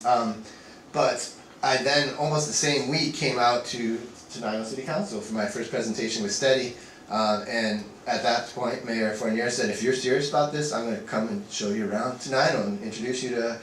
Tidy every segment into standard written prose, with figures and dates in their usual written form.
But I then, almost the same week, came out to Tenino City Council for my first presentation with Steady. And at that point, Mayor Fournier said, if you're serious about this, I'm going to come and show you around Tenino and introduce you to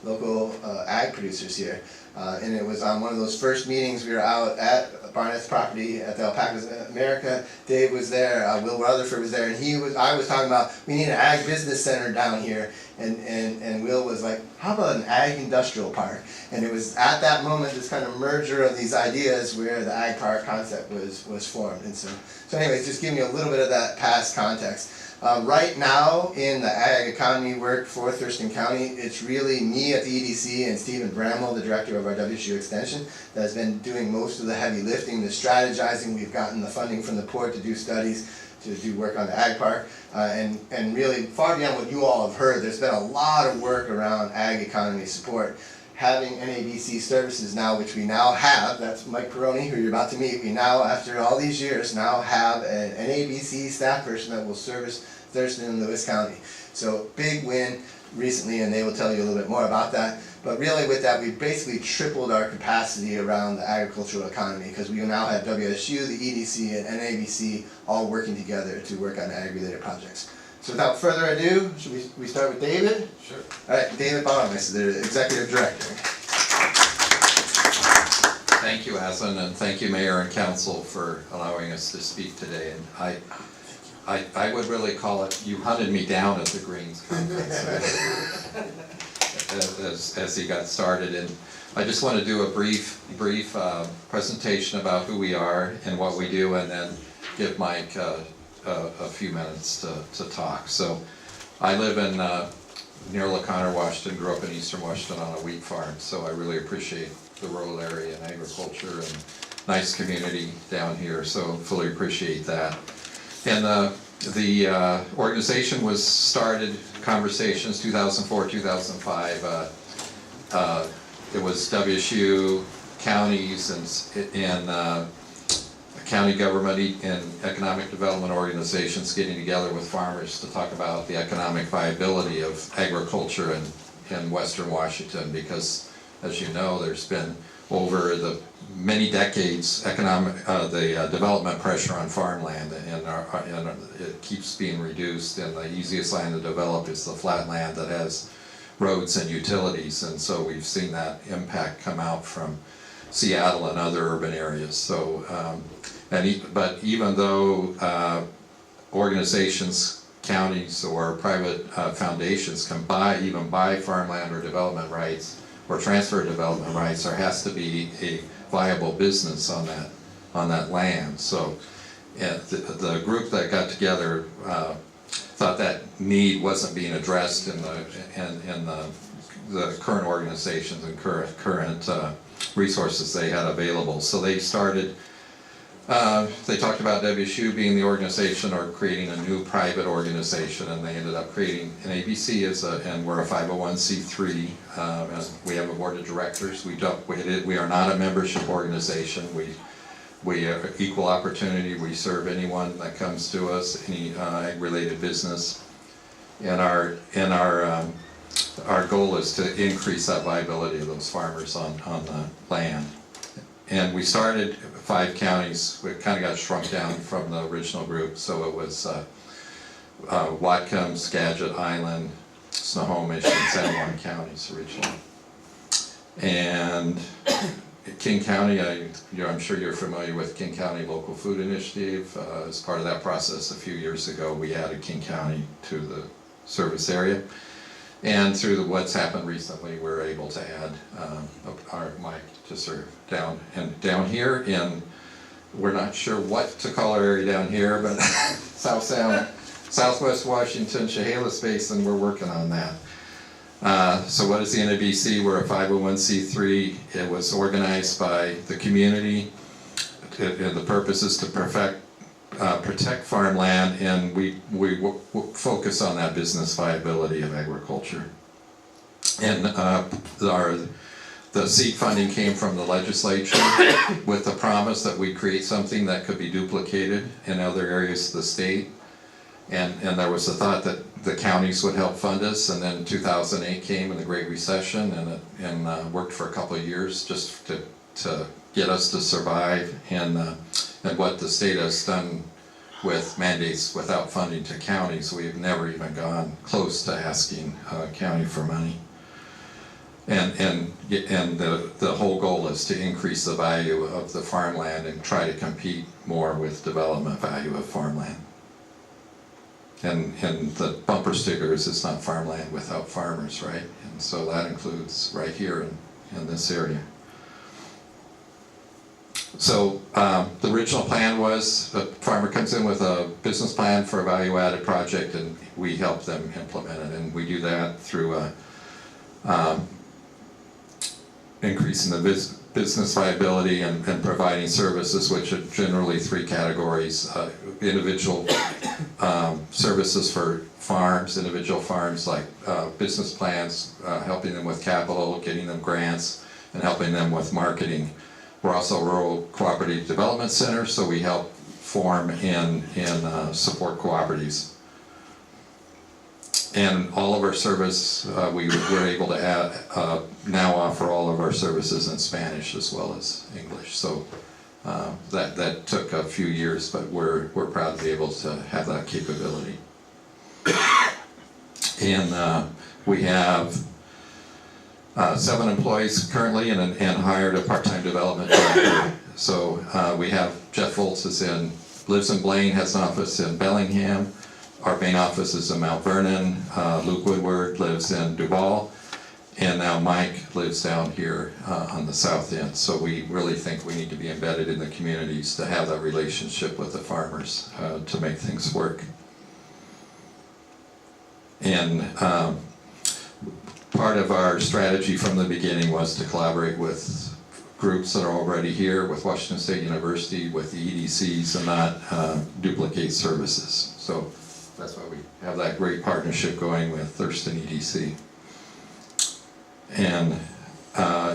local ag producers here. And it was on one of those first meetings we were out at Barnett's property at the Alpacas America. Dave was there, Will Rutherford was there, and I was talking about we need an ag business center down here, and Will was like, how about an ag industrial park? And it was at that moment this kind of merger of these ideas where the ag park concept was formed. And so anyways, just giving you a little bit of that past context. Right now in the ag economy work for Thurston County, it's really me at the EDC and Stephen Bramwell, the director of our WSU extension, that has been doing most of the heavy lifting, the strategizing. We've gotten the funding from the port to do studies, to do work on the ag park, and really far beyond what you all have heard, there's been a lot of work around ag economy support. Having NABC services now, which we now have, that's Mike Peroni, who you're about to meet, we now, after all these years, now have an NABC staff person that will service Thurston and Lewis County. So big win recently, and they will tell you a little bit more about that. But really with that, we basically tripled our capacity around the agricultural economy, because we now have WSU, the EDC, and NABC all working together to work on ag-related projects. So without further ado, should we start with David? Sure. All right, David Baumeister, the Executive Director. Thank you, Aslan, and thank you, Mayor and Council, for allowing us to speak today. And I would really call it, you hunted me down at the Greens Conference as he got started. And I just want to do a brief presentation about who we are and what we do, and then give Mike a few minutes to talk. So I live in near LaConner, Washington, grew up in eastern Washington on a wheat farm, so I really appreciate the rural area and agriculture and nice community down here, so fully appreciate that. And the organization was started, conversations, 2004, 2005. It was WSU, counties, and county government and economic development organizations getting together with farmers to talk about the economic viability of agriculture in western Washington, because as you know, there's been over the many decades the development pressure on farmland, and it keeps being reduced, and the easiest land to develop is the flat land that has roads and utilities, and so we've seen that impact come out from Seattle and other urban areas. So, but even though organizations, counties, or private foundations can even buy farmland or development rights or transfer development rights, there has to be a viable business on that land. So, the group that got together thought that need wasn't being addressed in the current organizations and current resources they had available. So they started, they talked about WSU being the organization or creating a new private organization, and they ended up creating an ABC and we're a 501c3. We have a board of directors. We are not a membership organization. We are equal opportunity. We serve anyone that comes to us, any ag-related business, and our goal is to increase that viability of those farmers on the land. And we started 5 counties. We kind of got shrunk down from the original group, so it was Whatcom, Skagit, Island, Snohomish, and San Juan counties originally. And King County, I'm sure you're familiar with King County Local Food Initiative. As part of that process a few years ago, we added King County to the service area. And through what's happened recently, we're able to add our Mike to serve down here in, we're not sure what to call our area down here, but Southwest Washington, Chehalis Basin, we're working on that. So what is the NABC? We're a 501c3. It was organized by the community. The purpose is to protect farmland, and we focus on that business viability of agriculture. And the seed funding came from the legislature with the promise that we create something that could be duplicated in other areas of the state. And there was a thought that the counties would help fund us, and then 2008 came and the Great Recession, and worked for a couple of years just to get us to survive. And what the state has done with mandates without funding to counties, we've never even gone close to asking county for money. And the whole goal is to increase the value of the farmland and try to compete more with development value of farmland. And the bumper stickers, it's not farmland without farmers, right? And so that includes right here in this area. So the original plan was a farmer comes in with a business plan for a value-added project, and we help them implement it. And we do that through increasing the business viability and providing services, which are generally three categories. Individual services for farms, individual farms, like business plans, helping them with capital, getting them grants, and helping them with marketing. We're also a rural cooperative development center, so we help form and support cooperatives. And all of our service, we're able to add, now offer all of our services in Spanish as well as English. So that took a few years, but we're proud to be able to have that capability. And we have 7 employees currently, and hired a part-time development director. So we have Jeff Volz lives in Blaine, has an office in Bellingham. Our main office is in Mount Vernon. Luke Woodward lives in Duval, and now Mike lives down here on the south end. So we really think we need to be embedded in the communities to have that relationship with the farmers to make things work. And part of our strategy from the beginning was to collaborate with groups that are already here, with Washington State University, with the EDCs, and not duplicate services. So that's why we have that great partnership going with Thurston EDC. And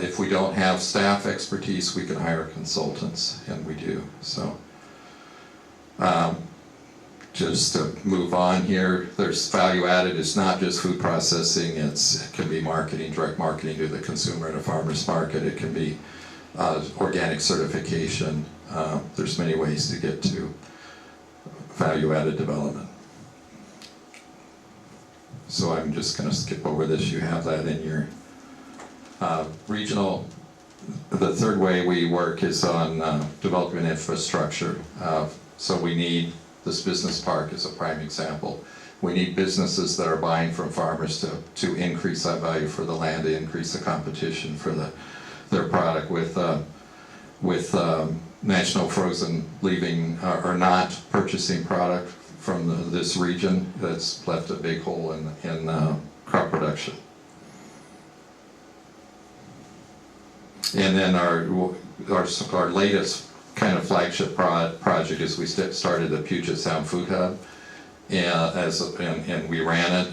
if we don't have staff expertise, we can hire consultants, and we do. So just to move on here, there's value added. It's not just food processing. It can be marketing, direct marketing to the consumer at a farmer's market. It can be organic certification. There's many ways to get to value added development. So I'm just going to skip over this. You have that in your regional. The third way we work is on development infrastructure. So we need, this business park is a prime example. We need businesses that are buying from farmers to increase that value for the land, to increase the competition for their product. With National Frozen leaving or not purchasing product from this region, that's left a big hole in crop production. And then our latest kind of flagship project is we started the Puget Sound Food Hub, and we ran it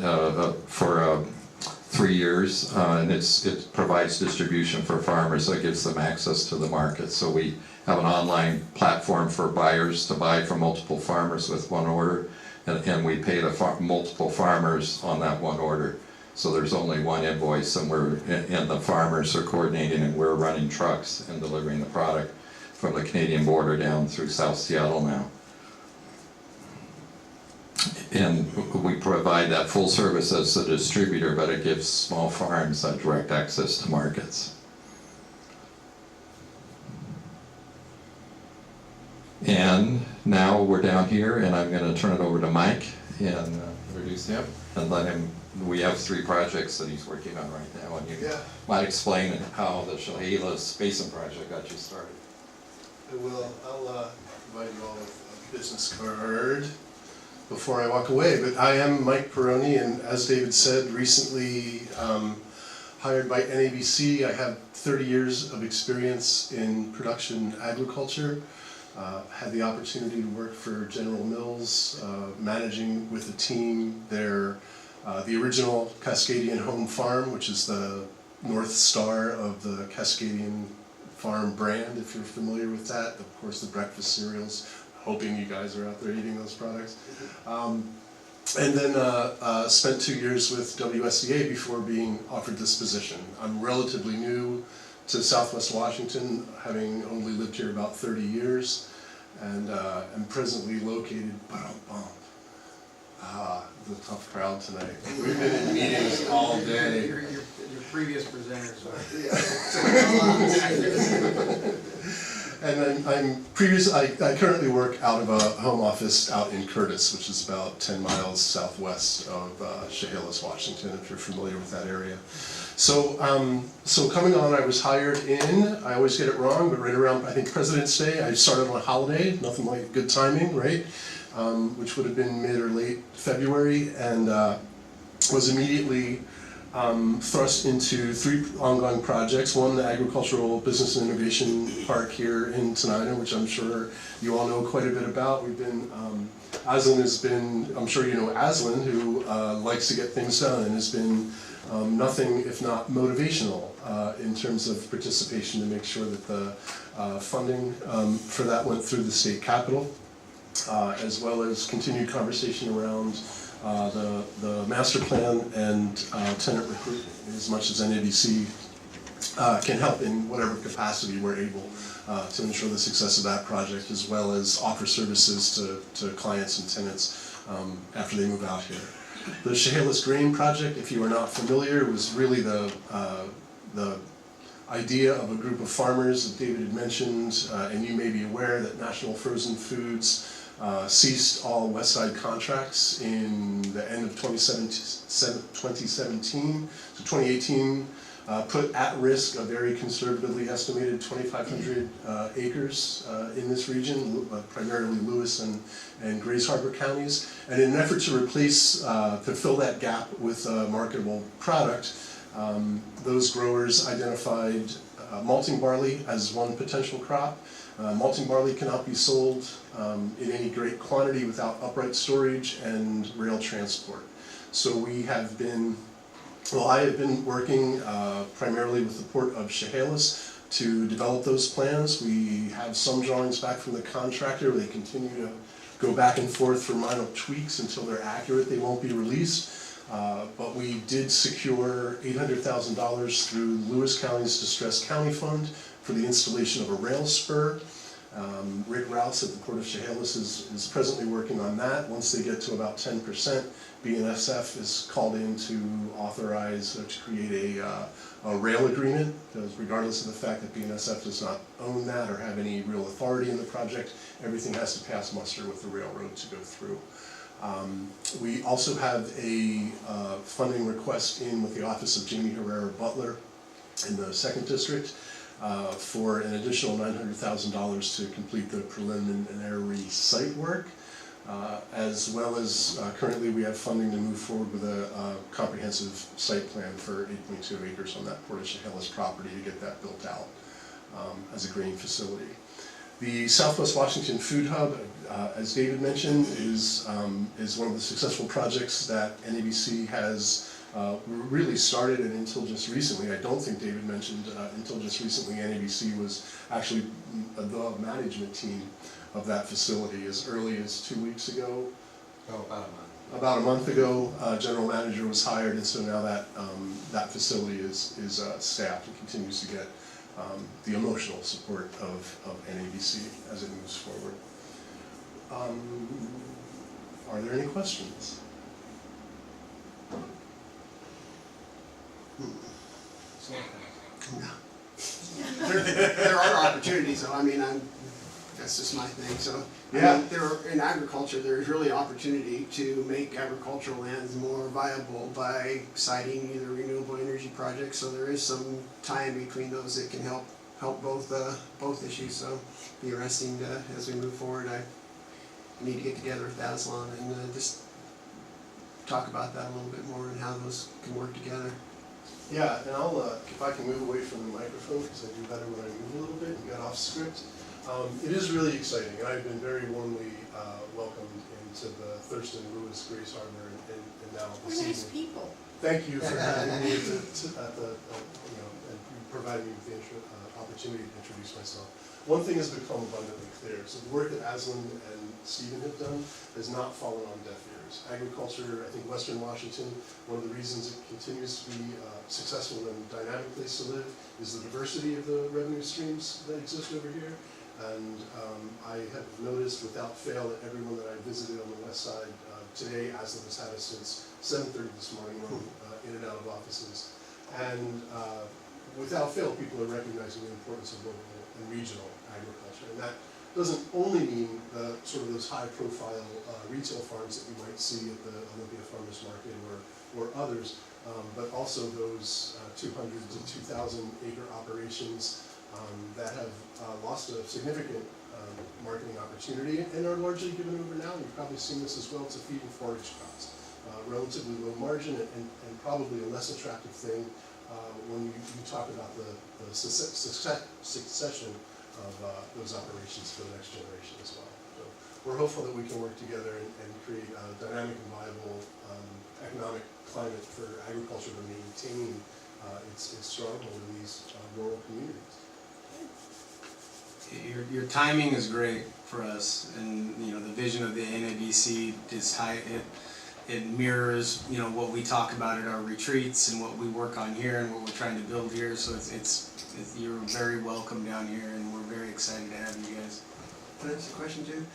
for 3 years, and it provides distribution for farmers, so it gives them access to the market. So we have an online platform for buyers to buy from multiple farmers with one order, and we pay the multiple farmers on that one order. So there's only one invoice, and the farmers are coordinating, and we're running trucks and delivering the product from the Canadian border down through South Seattle now. And we provide that full service as a distributor, but it gives small farms direct access to markets. And now we're down here, and I'm going to turn it over to Mike and introduce him and let him. We have 3 projects that he's working on right now, and you might explain how the Chehalis Basin project got you started. I will. I'll provide you all with a business card before I walk away. But I am Mike Peroni, and as David said, recently hired by NABC. I have 30 years of experience in production agriculture. Had the opportunity to work for General Mills, managing with a team there. The original Cascadian Home Farm, which is the North Star of the Cascadian Farm brand, if you're familiar with that. Of course, the breakfast cereals, hoping you guys are out there eating those products. And then spent 2 years with WSDA before being offered this position. I'm relatively new to Southwest Washington, having only lived here about 30 years, and am presently located, the tough crowd tonight. We've been in meetings all day. Your previous presenters. And I currently work out of a home office out in Curtis, which is about 10 miles southwest of Chehalis, Washington, if you're familiar with that area. So coming on, I was hired in, I always get it wrong, but right around, I think, President's Day, I started on a holiday, nothing like good timing, right? Which would have been mid or late February, and was immediately thrust into 3 ongoing projects. One, the Agricultural Business and Innovation Park here in Tenino, which I'm sure you all know quite a bit about. We've been, Aslan has been, I'm sure you know Aslan, who likes to get things done and has been nothing if not motivational in terms of participation to make sure that the funding for that went through the state capitol, as well as continued conversation around the master plan and tenant recruitment, as much as NABC can help in whatever capacity we're able to ensure the success of that project, as well as offer services to clients and tenants after they move out here. The Chehalis Grain Project, if you are not familiar, was really the idea of a group of farmers that David had mentioned, and you may be aware that National Frozen Foods ceased all West Side contracts in the end of 2017. So 2018 put at risk a very conservatively estimated 2,500 acres in this region, primarily Lewis and Grays Harbor counties. And in an effort to replace, to fill that gap with a marketable product, those growers identified malting barley as one potential crop. Malting barley cannot be sold in any great quantity without upright storage and rail transport. So we have been, well, I have been working primarily with the Port of Chehalis to develop those plans. We have some drawings back from the contractor. They continue to go back and forth for minor tweaks until they're accurate. They won't be released. But we did secure $800,000 through Lewis County's Distressed County Fund for the installation of a rail spur. Rick Rouse at the Port of Chehalis is presently working on that. Once they get to about 10%, BNSF is called in to authorize to create a rail agreement, because regardless of the fact that BNSF does not own that or have any real authority in the project, everything has to pass muster with the railroad to go through. We also have a funding request in with the Office of Jamie Herrera Butler in the 2nd District for an additional $900,000 to complete the preliminary site work, as well as currently we have funding to move forward with a comprehensive site plan for 8.2 acres on that Port of Chehalis property to get that built out as a grain facility. The Southwest Washington Food Hub, as David mentioned, is one of the successful projects that NABC has really started, and until just recently, I don't think David mentioned, until just recently NABC was actually the management team of that facility. As early as 2 weeks ago, about a month ago, general manager was hired, and so now that that facility is staffed and continues to get the emotional support of NABC as it moves forward. Are there any questions? There are opportunities, though. I mean, that's just my thing. So, yeah. I mean, in agriculture, there's really opportunity to make agricultural lands more viable by siting either renewable energy projects. So there is some time between those that can help both issues. So, be interesting as we move forward. I need to get together with Aslan and just talk about that a little bit more and how those can work together. Yeah, and I'll, if I can move away from the microphone, because I do better when I move a little bit and get off script. It is really exciting, and I've been very warmly welcomed into the Thurston, Lewis, Grays Harbor, and now this evening. We're nice people. Thank you for having me at the and providing me with the opportunity to introduce myself. One thing has become abundantly clear. So the work that Aslan and Stephen have done has not fallen on deaf ears. years. Agriculture, I think Western Washington, one of the reasons it continues to be a successful and dynamic place to live is the diversity of the revenue streams that exist over here. And I have noticed without fail that everyone that I visited on the west side today, as it has had us since 7:30 this morning, in and out of offices. And without fail, people are recognizing the importance of local and regional agriculture. And that doesn't only mean sort of those high-profile retail farms that you might see at the Olympia Farmers Market or others, but also those 200 to 2,000 acre operations that have lost a significant marketing opportunity and are largely given over now. You've probably seen this as well to feed and forage crops. Relatively low margin and probably a less attractive thing when you talk about the succession of those operations for the next generation as well. So we're hopeful that we can work together and create a dynamic and viable economic climate for agriculture to maintain its stronghold in these rural communities. Your timing is great for us, and the vision of the NABC is high. It mirrors what we talk about at our retreats and what we work on here and what we're trying to build here. So you're very welcome down here, and we're very excited to have you guys. Can I ask a question too?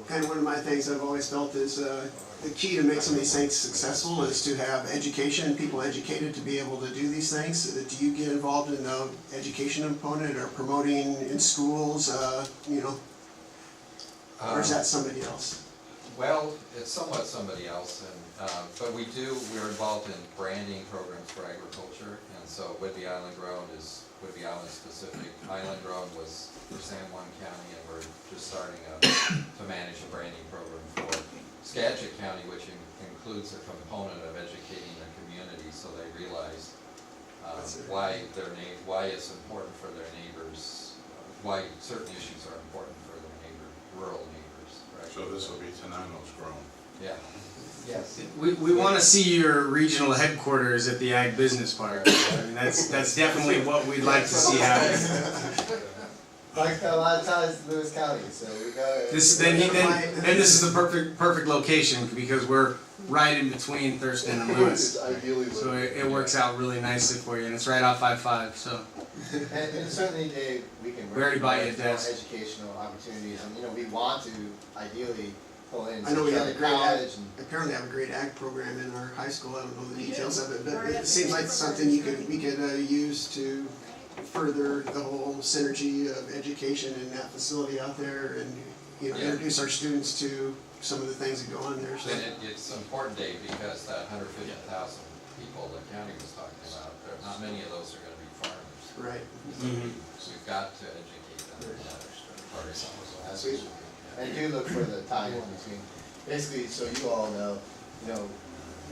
Kind of one of my things I've always felt is the key to make some of these things successful is to have education, people educated to be able to do these things. Do you get involved in the education component or promoting in schools, or is that somebody else? Well, it's somewhat somebody else, but we're involved in branding programs for agriculture, and so Whidbey Island Grown is Whidbey Island specific. Island Grown was for San Juan County, and we're just starting to manage a branding program for Skagit County, which includes a component of educating the community so they realize why it's important for their neighbors, why certain issues are important for their rural neighbors. Right? So this will be Tenino's Grown. Yeah. Yes. We want to see your regional headquarters at the Ag Business Park. I mean, that's definitely what we'd like to see happen. Mike's got a lot of ties to Lewis County, so we got. This is the perfect location because we're right in between Thurston and Lewis. So it works out really nicely for you, and it's right off 5-5. So. And certainly, Dave, we can We already buy you a for desk. educational opportunities, and we want to ideally pull in. I know we have a great college apparently have a great ag program in our high school. I don't know the details of it, but it seems like something we could use to further the whole synergy of education in that facility out there, and introduce our students to some of the things that go on there. So. And it's important, Dave, because that 150,000 people the county was talking about, not many of those are going to be farmers. Right. Mm-hmm. So we've got to educate them. Absolutely. And do look for the tie in between. Basically, so you all know,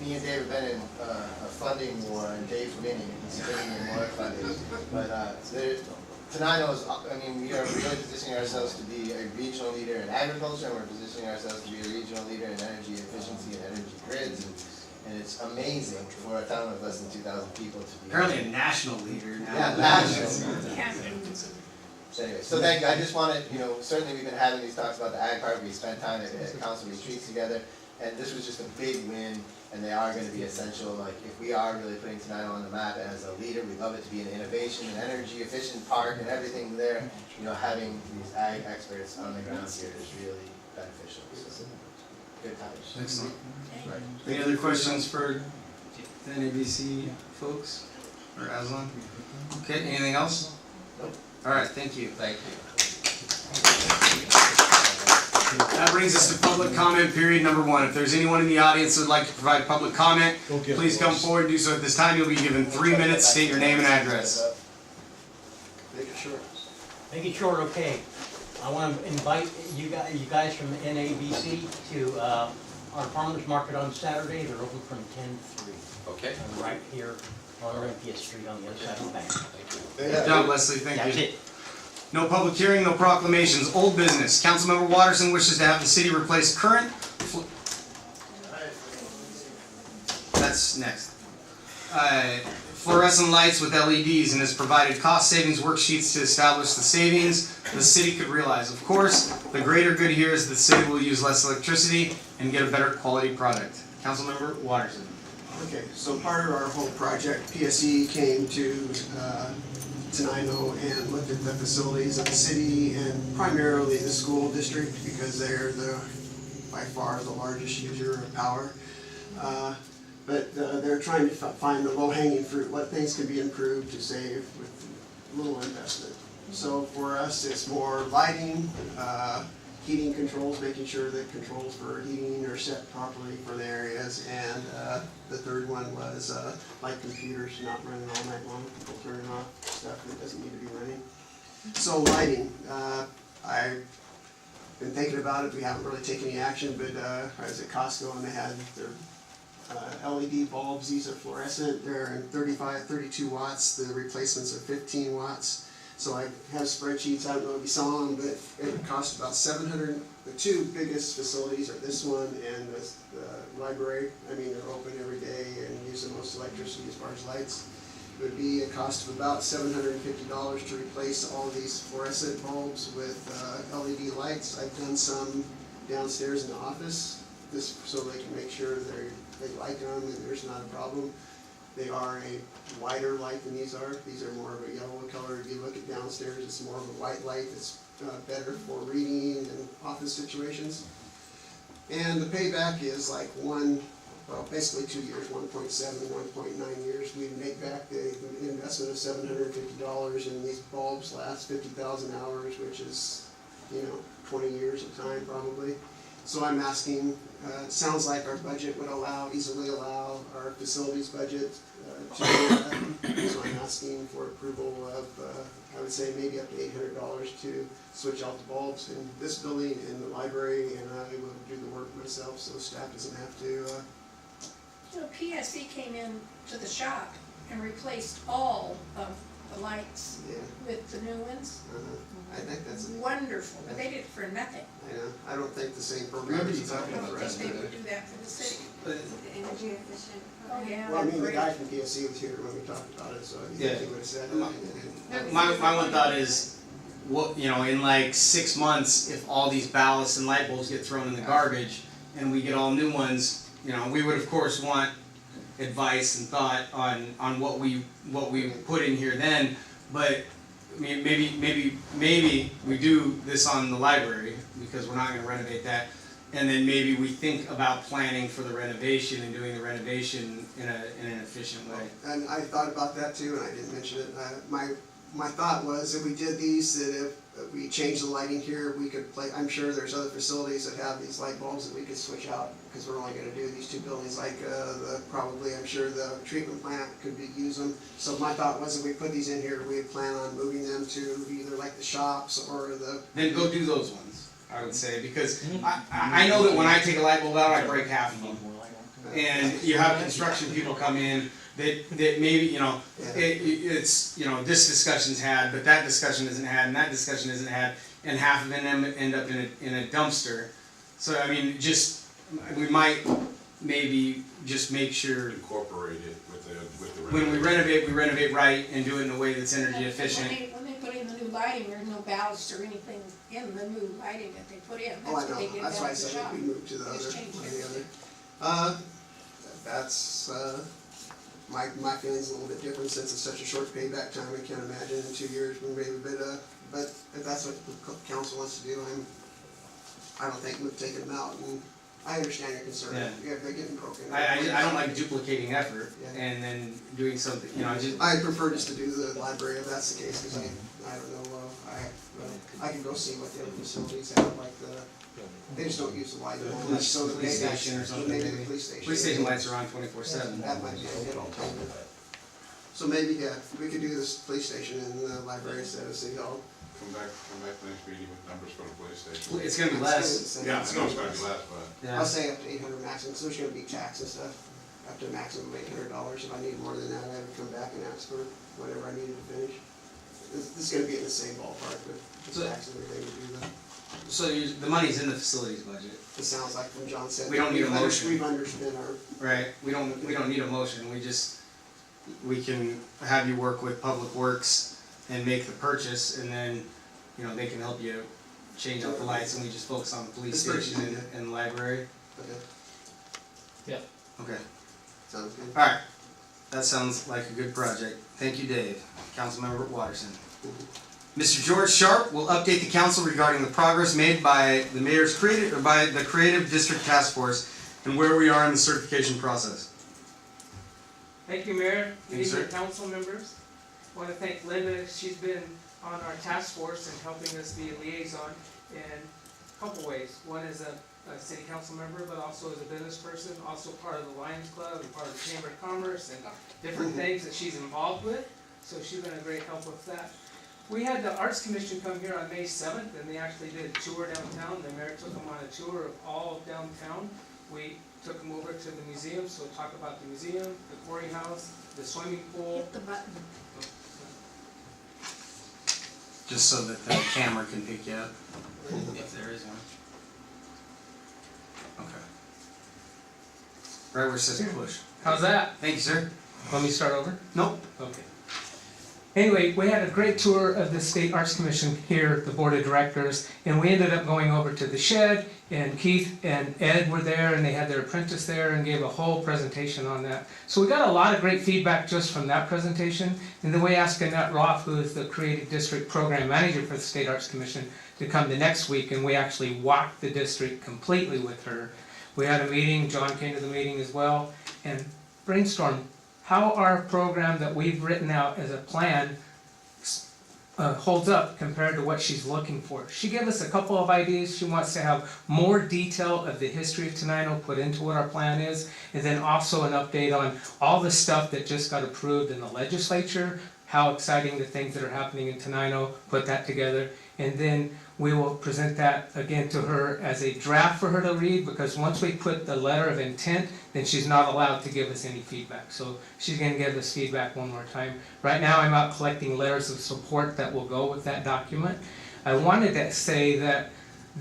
me and Dave have been in a funding war, and Dave's winning. He's bringing in more funding. But Tenino's, we are really positioning ourselves to be a regional leader in agriculture, and we're positioning ourselves to be a regional leader in energy efficiency and energy grids. And it's amazing for a town of less than 2,000 people to be. Apparently a national leader now. Yeah, national. So anyway, so thank you. I just wanted, certainly we've been having these talks about the ag park. We spent time at council retreats together, and this was just a big win. And they are going to be essential. Like if we are really putting Tenino on the map as a leader, we love it to be an innovation and energy efficient park and everything there. Having these ag experts on the ground here is really beneficial. So, good times. Excellent. Right. Any other questions for the NABC folks or Aslan? Okay. Anything else? Nope. All right. Thank you. Thank you. That brings us to public comment period number 1. If there's anyone in the audience who would like to provide public comment, please come forward and do so at this time. You'll be given 3 minutes. State your name and address. Make it short. Make it short, okay. I want to invite you guys from the NABC to our farmers market on Saturday. They're open from 10 to 3. Okay. And right here on Olympia Street on the other side of the bank. Good job, Leslie. Thank That's you. it. No public hearing, no proclamations. Old business. Councilmember Watterson wishes to have the city replace current. That's next. fluorescent lights with LEDs and has provided cost savings worksheets to establish the savings the city could realize. Of course, the greater good here is the city will use less electricity and get a better quality product. Councilmember Watterson. Okay, so part of our whole project, PSE came to Tenino and looked at the facilities of the city and primarily the school district because they're by far the largest user of power. But they're trying to find the low-hanging fruit, what things can be improved to save with little investment. So for us, it's more lighting, heating controls, making sure that controls for heating are set properly for the areas, and the third one was like computers not running all night long, people turning off stuff that doesn't need to be running. So lighting, I've been thinking about it, we haven't really taken any action, but I was at Costco and they had their LED bulbs. These are fluorescent, they're 32 watts, the replacements are 15 watts. So I have spreadsheets, I don't know if you saw them, but it cost about $700. The two biggest facilities are this one and the library. I mean, they're open every day and use the most electricity as far as lights. It would be a cost of about $750 to replace all of these fluorescent bulbs with LED lights. I've done some downstairs in the office, just so they can make sure they like them and there's not a problem. They are a wider light than these are. These are more of a yellow color. If you look at downstairs, it's more of a white light that's better for reading and office situations. And the payback is like basically 2 years, 1.7, 1.9 years. We make back the investment of $750 and these bulbs last 50,000 hours, which is, 20 years of time probably. So I'm asking, it sounds like our budget would easily allow our facilities budget to do that. So I'm asking for approval of, I would say maybe up to $800 to switch out the bulbs in this building and the library, and I will do the work myself so staff doesn't have to. PSE came in to the shop and replaced all of the lights with the new ones. I think that's wonderful, but they did it for nothing. I don't think the same program is I talking don't about the think rest they of would it. do that for the city. Energy efficient. Oh, yeah. Well, I mean, the great. guy from PSE was here when we talked about it, so he would have said it. My one thought is, what, in like 6 months, if all these ballasts and light bulbs get thrown in the garbage and we get all new ones, we would of course want advice and thought on what we put in here then, but I mean, maybe we do this on the library because we're not going to renovate that, and then maybe we think about planning for the renovation and doing the renovation in an efficient way. And I thought about that too, and I didn't mention it. My thought was if we did these, that if we changed the lighting here, we could play. I'm sure there's other facilities that have these light bulbs that we could switch out because we're only going to do these two buildings. Like I'm sure the treatment plant could use them. So my thought was if we put these in here, we'd plan on moving them to either like the shops or the. Then go do those ones, I would say, because I know that when I take a light bulb out, I break half of them. And you have construction people come in that maybe, it's, this discussion's had, but that discussion isn't had, and that discussion isn't had, and half of them end up in a dumpster. So, I mean, we might maybe just make sure. Incorporate it with the when we renovate right and do it in a way that's energy efficient. When they put in the new lighting, there's no ballast or anything in the new lighting that they put in. That's Oh, I what they know. did That's down why I at the said shop. if we move to the Just other, changed one or the everything. other. That's my feeling's a little bit different since it's such a short payback time. I can't imagine in 2 years we maybe but if that's what the council wants to do, I don't think we've taken them out. And I understand your concern. Yeah. They're getting broken. I don't like duplicating effort Yeah. and then doing something, I prefer just to do the library if that's the case because I don't know. I can go see what the other facilities have, like they just don't use the light that much. So the police station or something. Maybe the police station. Police station lights are on 24/7. That might be a good alternative. So maybe, we could do this police station in the library instead of City Hall. Come back to next meeting with numbers for the police station. It's gonna be less. Yeah, I know it's gonna be less, but Yeah. I'll say up to 800 maximum, so there's gonna be tax and stuff, up to a maximum of $800. If I need more than that, I would come back and ask for whatever I needed to finish. This is gonna be in the same ballpark with the tax and everything to do that. So the money's in the facilities budget, It sounds like from John said. We don't need a motion. We've underspent our, right? We don't need a motion, we can have you work with Public Works and make the purchase, and then, you know, they can help you change out the lights, and we just focus on the police station and the library. Okay, Yeah. Okay, sounds good. alright, that sounds like a good project. Thank you, Dave. Councilmember Watterson. Mr. George Sharp will update the council regarding the progress made by the mayor's Creative District Task Force and where we are in the certification process. Thank you, Mayor. Good Thanks, sir. evening, council members. I want to thank Linda. She's been on our task force and helping us be a liaison in a couple ways. One is a city council member, but also as a business person, also part of the Lions Club and part of the Chamber of Commerce and different things that she's involved with. So she's been a great help with that. We had the Arts Commission come here on May 7th, and they actually did a tour downtown. The mayor took them on a tour of all of downtown. We took them over to the museum, so we'll talk about the museum, the quarry house, the swimming pool. Hit the button. Just so that the camera can pick you up, if there is one. Okay. Right where it says push. How's that? Thank you, sir. Want me to start over? Nope. Okay. Anyway, we had a great tour of the State Arts Commission here, the Board of Directors, and we ended up going over to the shed, and Keith and Ed were there, and they had their apprentice there and gave a whole presentation on that. So we got a lot of great feedback just from that presentation, and then we asked Annette Roth, who is the Creative District Program Manager for the State Arts Commission, to come the next week, and we actually walked the district completely with her. We had a meeting, John came to the meeting as well, and brainstormed how our program that we've written out as a plan holds up compared to what she's looking for. She gave us a couple of ideas. She wants to have more detail of the history of Tenino put into what our plan is, and then also an update on all the stuff that just got approved in the legislature, how exciting the things that are happening in Tenino, put that together, and then we will present that again to her as a draft for her to read, because once we put the letter of intent, then she's not allowed to give us any feedback. So she's gonna give us feedback one more time. Right now, I'm out collecting letters of support that will go with that document. I wanted to say that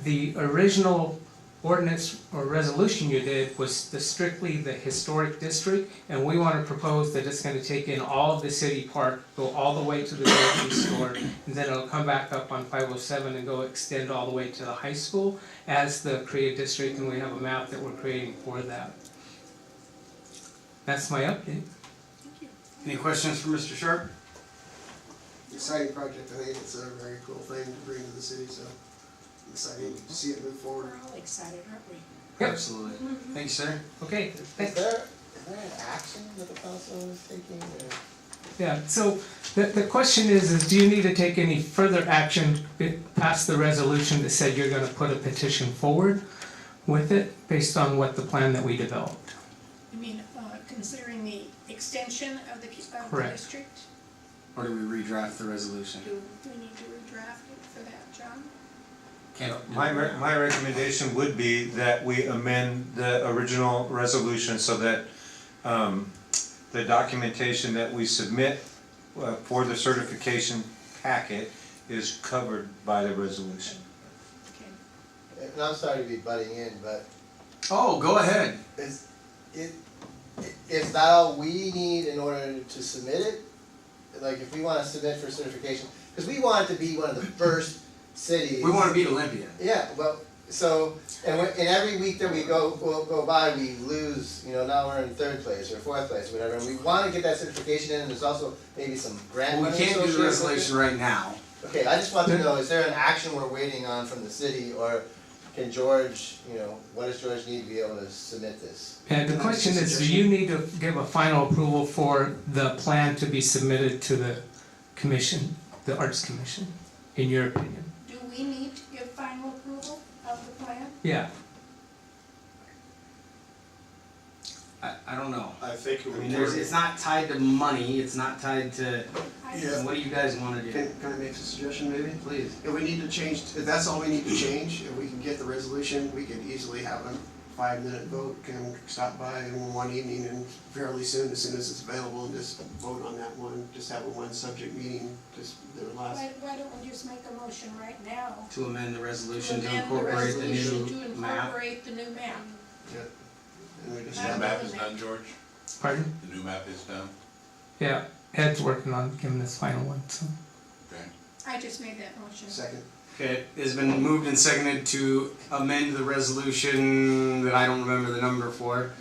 the original ordinance or resolution you did was strictly the historic district, and we want to propose that it's going to take in all of the city park, go all the way to the grocery store, and then it'll come back up on 507 and go extend all the way to the high school as the creative district, and we have a map that we're creating for that. That's my update. Any questions for Mr. Sharp? Exciting project, I think it's a very cool thing to bring to the city, so I'm excited to see it move forward. We're all excited, aren't we? Yep. Absolutely. Thanks, sir. Okay, Is thanks. there an action that the council is taking, or? Yeah, so the question is do you need to take any further action past the resolution that said you're gonna put a petition forward with it based on what the plan that we developed? You mean, considering the extension of the Correct. district? Or do we redraft the resolution? Do we need to redraft it for that, John? My recommendation would be that we amend the original resolution so that the documentation that we submit for the certification packet is covered by the resolution. Okay. And I'm sorry to be butting in, but Oh, go ahead. is that all we need in order to submit it? Like, if we wanna submit for certification, because we want it to be one of the first cities. We want to beat Olympia. Yeah, well, so, and every week that we go by, we lose, now we're in third place or fourth place, or whatever, and we wanna get that certification in, and there's also maybe some grant Well, we money can't do associated the with it. resolution right now. Okay, I just want to know, is there an action we're waiting on from the city, or can George, what does George need to be able to submit this? And the question is, do you need to give a final approval for the plan to be submitted to the commission, the Arts Commission, in your opinion? Do we need to give final approval of the plan? Yeah. I don't know. I think it I would mean, be. it's not tied to money, it's not tied to, Yeah. what do you guys want to do? Can I make a suggestion maybe? Please. If we need to change, if that's all we need to change, if we can get the resolution, we could easily have a 5-minute vote, can stop by in one evening and fairly soon as it's available, and just vote on that one, just have a one subject meeting, just their last. Why don't we just make a motion right now? To amend the resolution to amend the incorporate the resolution new to map. incorporate the new map. And we just The I new don't map know is that. done, George? Pardon? The new map is done? Yeah, Ed's working on giving this final one, so. Okay. I just made that motion. Second. Okay, it's been moved and seconded to amend the resolution that I don't remember the number for,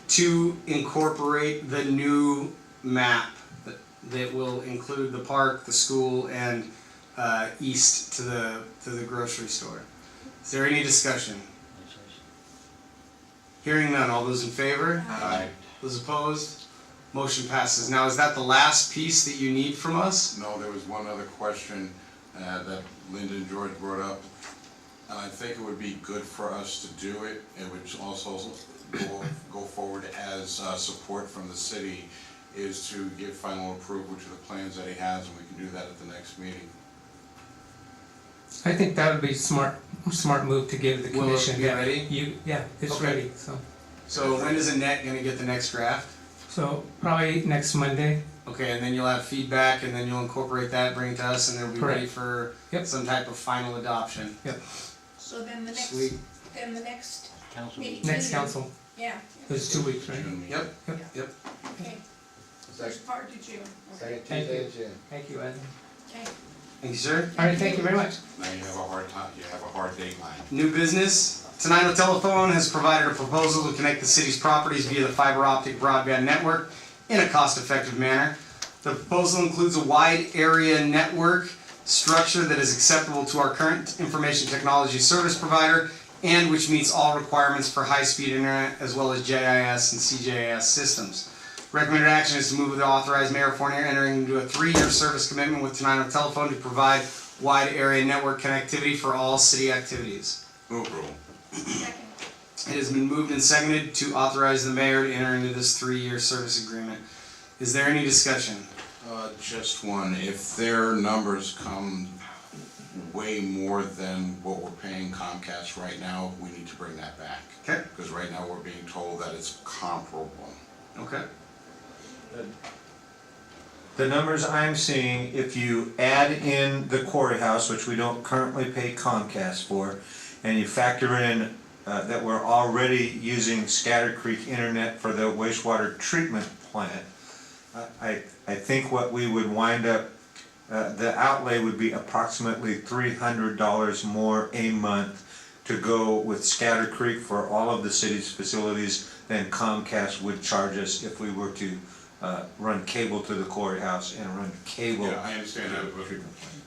to incorporate the new map that will include the park, the school, and east to the grocery store. Is there any discussion? Hearing none, all those in favor? Aye. Those opposed? Motion passes. Now, is that the last piece that you need from us? No, there was one other question that Linda and George brought up, and I think it would be good for us to do it. It would also go forward as support from the city, is to give final approval to the plans that he has, and we can do that at the next meeting. I think that would be smart move to give the Will it commission. be ready? Yeah, it's Okay. ready, so. So when is Annette gonna get the next draft? So probably next Monday. Okay, and then you'll have feedback, and then you'll incorporate that, bring it to us, and it'll be ready Correct. for Yep. some type of final adoption. So then the next, Sweet. then the next Council. meeting. Next council, Yeah, it was 2 weeks, right? June meeting. Yep. okay. First part of June. Second Thank Tuesday you. of June. Thank you, Ed. Okay. Thank you, sir. All right, thank you very much. Now you have a hard time, you have a hard deadline. New business. Tenino Telephone has provided a proposal to connect the city's properties via the fiber optic broadband network in a cost-effective manner. The proposal includes a wide area network structure that is acceptable to our current information technology service provider and which meets all requirements for high-speed internet as well as JIS and CJIS systems. Recommended action is to move to authorize Mayor Fournier entering into a 3-year service commitment with Tenino Telephone to provide wide area network connectivity for all city activities. Move approval. Second. It has been moved and seconded to authorize the mayor to enter into this 3-year service agreement. Is there any discussion? Just one, if their numbers come way more than what we're paying Comcast right now, we need to bring that back. Okay. Because right now we're being told that it's comparable. Okay. The numbers I'm seeing, if you add in the courthouse, which we don't currently pay Comcast for, and you factor in that we're already using Scatter Creek Internet for the wastewater treatment plant, I think what we would wind up, the outlay would be approximately $300 more a month to go with Scatter Creek for all of the city's facilities than Comcast would charge us if we were to run cable to the courthouse and run cable. Yeah, I understand that,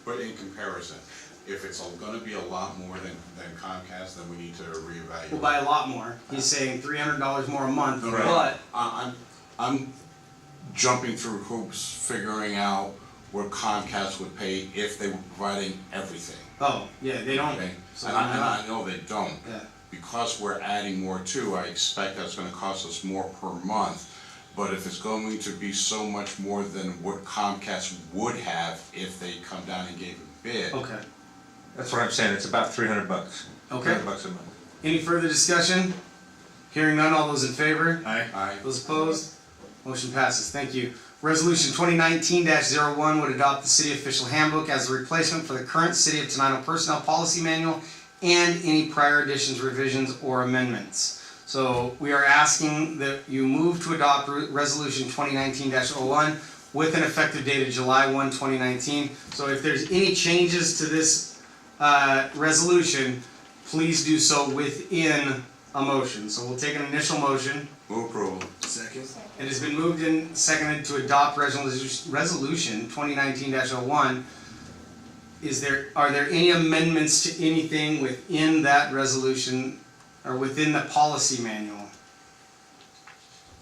but in comparison, if it's gonna be a lot more than Comcast, then we need to reevaluate. We'll buy a lot more. He's saying $300 more a month, No, but I'm jumping through hoops, figuring out what Comcast would pay if they were providing everything. oh yeah, they don't. Okay? So And I know they don't. Yeah. Because we're adding more too, I expect that's gonna cost us more per month. But if it's going to be so much more than what Comcast would have if they come down and gave a bid. Okay. That's what I'm saying, it's about $300. Okay. $300 a month. Any further discussion? Hearing none, all those in favor? Aye. Those opposed? Motion passes. Thank you. Resolution 2019-01 would adopt the city official handbook as a replacement for the current City of Tenino Personnel Policy Manual and any prior additions, revisions, or amendments. So we are asking that you move to adopt Resolution 2019-01 with an effective date of July 1, 2019. So if there's any changes to this resolution, please do so within a motion. So we'll take an initial motion. Move approval. Second. It has been moved and seconded to adopt Resolution 2019-01. Are there any amendments to anything within that resolution or within the policy manual?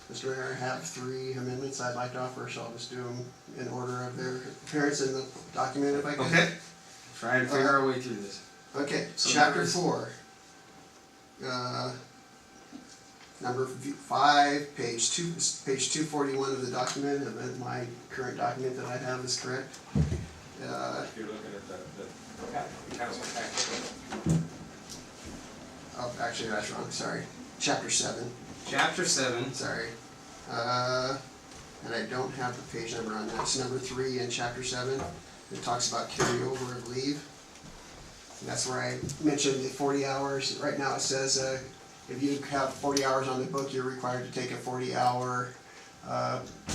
Mr. Mayor, I have 3 amendments I'd like to offer, so I'll just do them in order of their appearance in the document if I can. Okay. Try and figure our way through this. Okay, So chapter numbers. 4. Number 5, page 241 of the document, and then my current document that I have is correct. You're looking at the council package. Oh, actually, that's wrong, sorry. Chapter 7, Chapter 7. sorry. And I don't have the page number on that. It's number 3 in chapter 7. It talks about carryover of leave. And that's where I mentioned the 40 hours. Right now it says if you have 40 hours on the book, you're required to take a 40-hour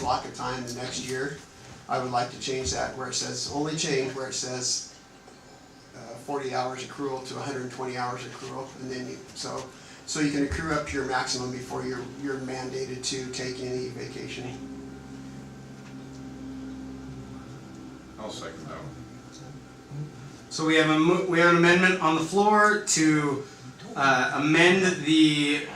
block of time the next year. I would like to change that where it says, only change where it says 40 hours accrual to 120 hours accrual, and then so you can accrue up to your maximum before you're mandated to take any vacation. I'll second that one. So we have an amendment on the floor to amend the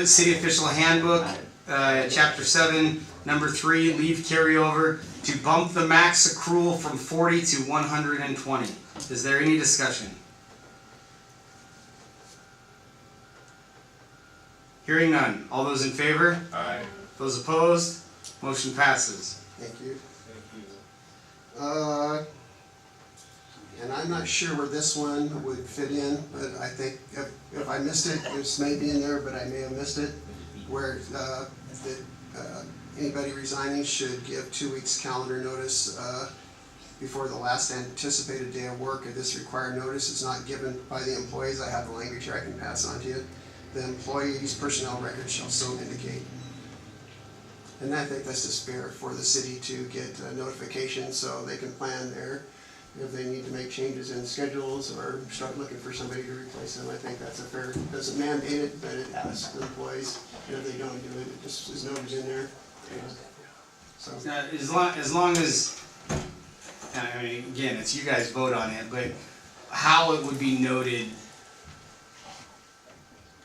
City Official Handbook, Chapter 7, Number 3, leave carryover, to bump the max accrual from 40 to 120. Is there any discussion? Hearing none. All those in favor? Aye. Those opposed? Motion passes. Thank you. And I'm not sure where this one would fit in, but I think if I missed it, it's maybe in there, but I may have missed it, where anybody resigning should give 2 weeks calendar notice before the last anticipated day of work. If this required notice is not given by the employees, I have the language here I can pass on to you. The employee's personnel record shall so indicate. And I think that's just fair for the city to get notification so they can plan if they need to make changes in schedules or start looking for somebody to replace them. I think that's a fair, it doesn't mandate it, but it asks the employees, and if they don't do it, it just is noted in there. So. As long as, I mean, again, it's you guys vote on it, but how it would be noted,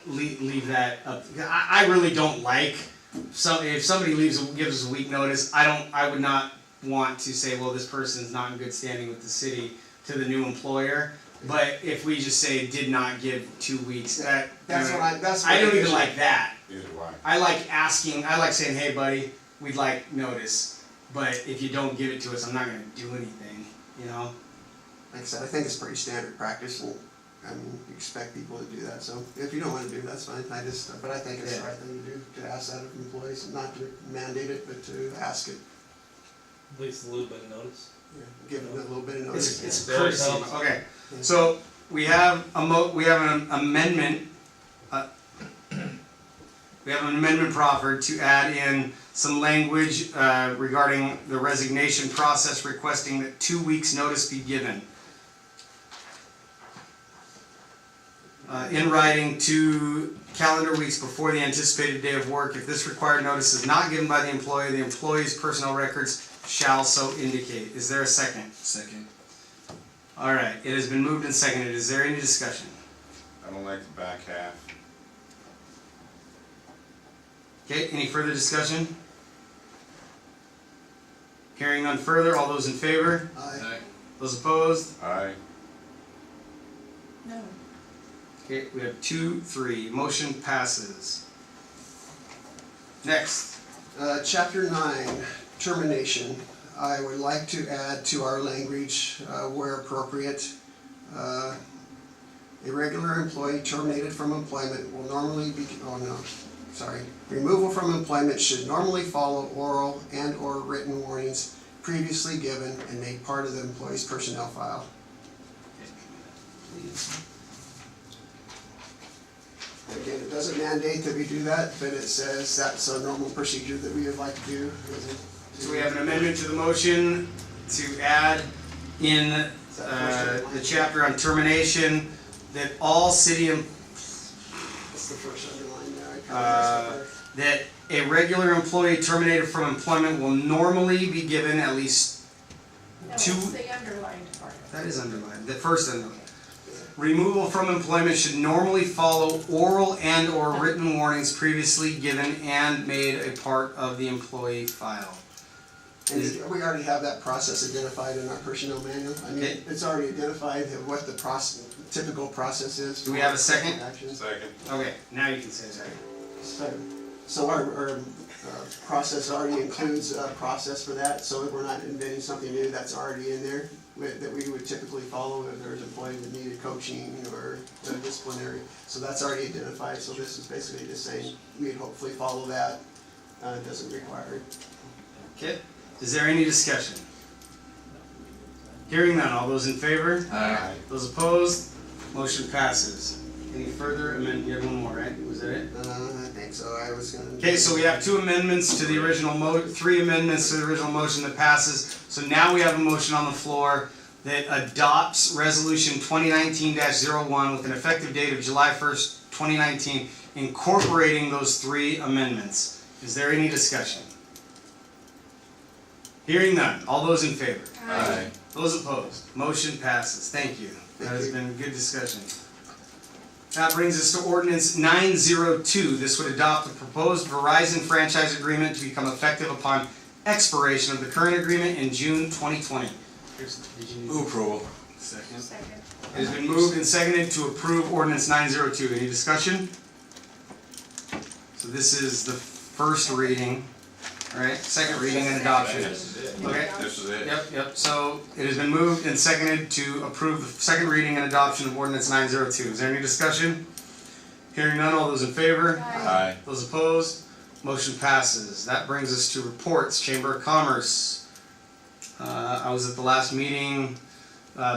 leave that up. I really don't like, if somebody gives us a week notice, I would not want to say, well, this person's not in good standing with the city to the new employer. But if we just say did not give 2 weeks, I don't even like that. Either way. I like saying, hey buddy, we'd like notice, but if you don't give it to us, I'm not gonna do anything, you know? Like I said, I think it's pretty standard practice, and I mean, you expect people to do that, so if you don't wanna do it, that's fine. But I think it's the right thing to do, to ask that of employees, not to mandate it, but to ask it. At least a little bit of notice. Yeah, give them a little bit of notice. It's courtesy. Okay, so we have an amendment. We have an amendment proffered to add in some language regarding the resignation process, requesting that 2 weeks' notice be given in writing 2 calendar weeks before the anticipated day of work. If this required notice is not given by the employee's personnel records shall so indicate. Is there a second? Second. All right, it has been moved and seconded. Is there any discussion? I don't like the back half. Okay, any further discussion? Hearing none further, all those in favor? Aye. Those opposed? Aye. No. Okay, we have 2, 3. Motion passes. Next. Chapter 9, termination. I would like to add to our language, where appropriate, a regular employee terminated from employment will normally be, removal from employment should normally follow oral and or written warnings previously given and made part of the employee's personnel file. Again, it doesn't mandate that we do that, but it says that's a normal procedure that we would like to do. So we have an amendment to the motion to add in the chapter on termination that all city That's the first underline there. that a regular employee terminated from employment will normally be given at least No, 2. it's the underlined part. That is underlined. The first underline. Removal from employment should normally follow oral and or written warnings previously given and made a part of the employee file. And we already have that process identified in our personnel manual. I mean, Okay. it's already identified what the typical process is. Do we have a second? Actions. Second. Okay, now you can say second. So our process already includes a process for that, so if we're not inventing something new, that's already in there that we would typically follow if there's an employee that needed coaching or disciplinary. So that's already identified, so this is basically just saying we'd hopefully follow that. It doesn't require it. Okay, is there any discussion? Hearing none, all those in favor? Aye. Those opposed? Motion passes. Any further amendment? You have one more, right? Was that it? I think so, I was gonna. Okay, so we have 2 amendments to the original 3 amendments to the original motion that passes. So now we have a motion on the floor that adopts resolution 2019-01 with an effective date of July 1st, 2019, incorporating those 3 amendments. Is there any discussion? Hearing none. All those in favor? Aye. Those opposed? Motion passes. Thank you. That has been good discussion. That brings us to ordinance 902. This would adopt the proposed Verizon franchise agreement to become effective upon expiration of the current agreement in June 2020. Move approval. Second. Second. It has been moved and seconded to approve ordinance 902. Any discussion? So this is the first reading, right? Second reading and adoption. Okay. This is it. Yep. So it has been moved and seconded to approve the second reading and adoption of ordinance 902. Is there any discussion? Hearing none, all those in favor? Aye. Those opposed? Motion passes. That brings us to reports. Chamber of Commerce. I was at the last meeting.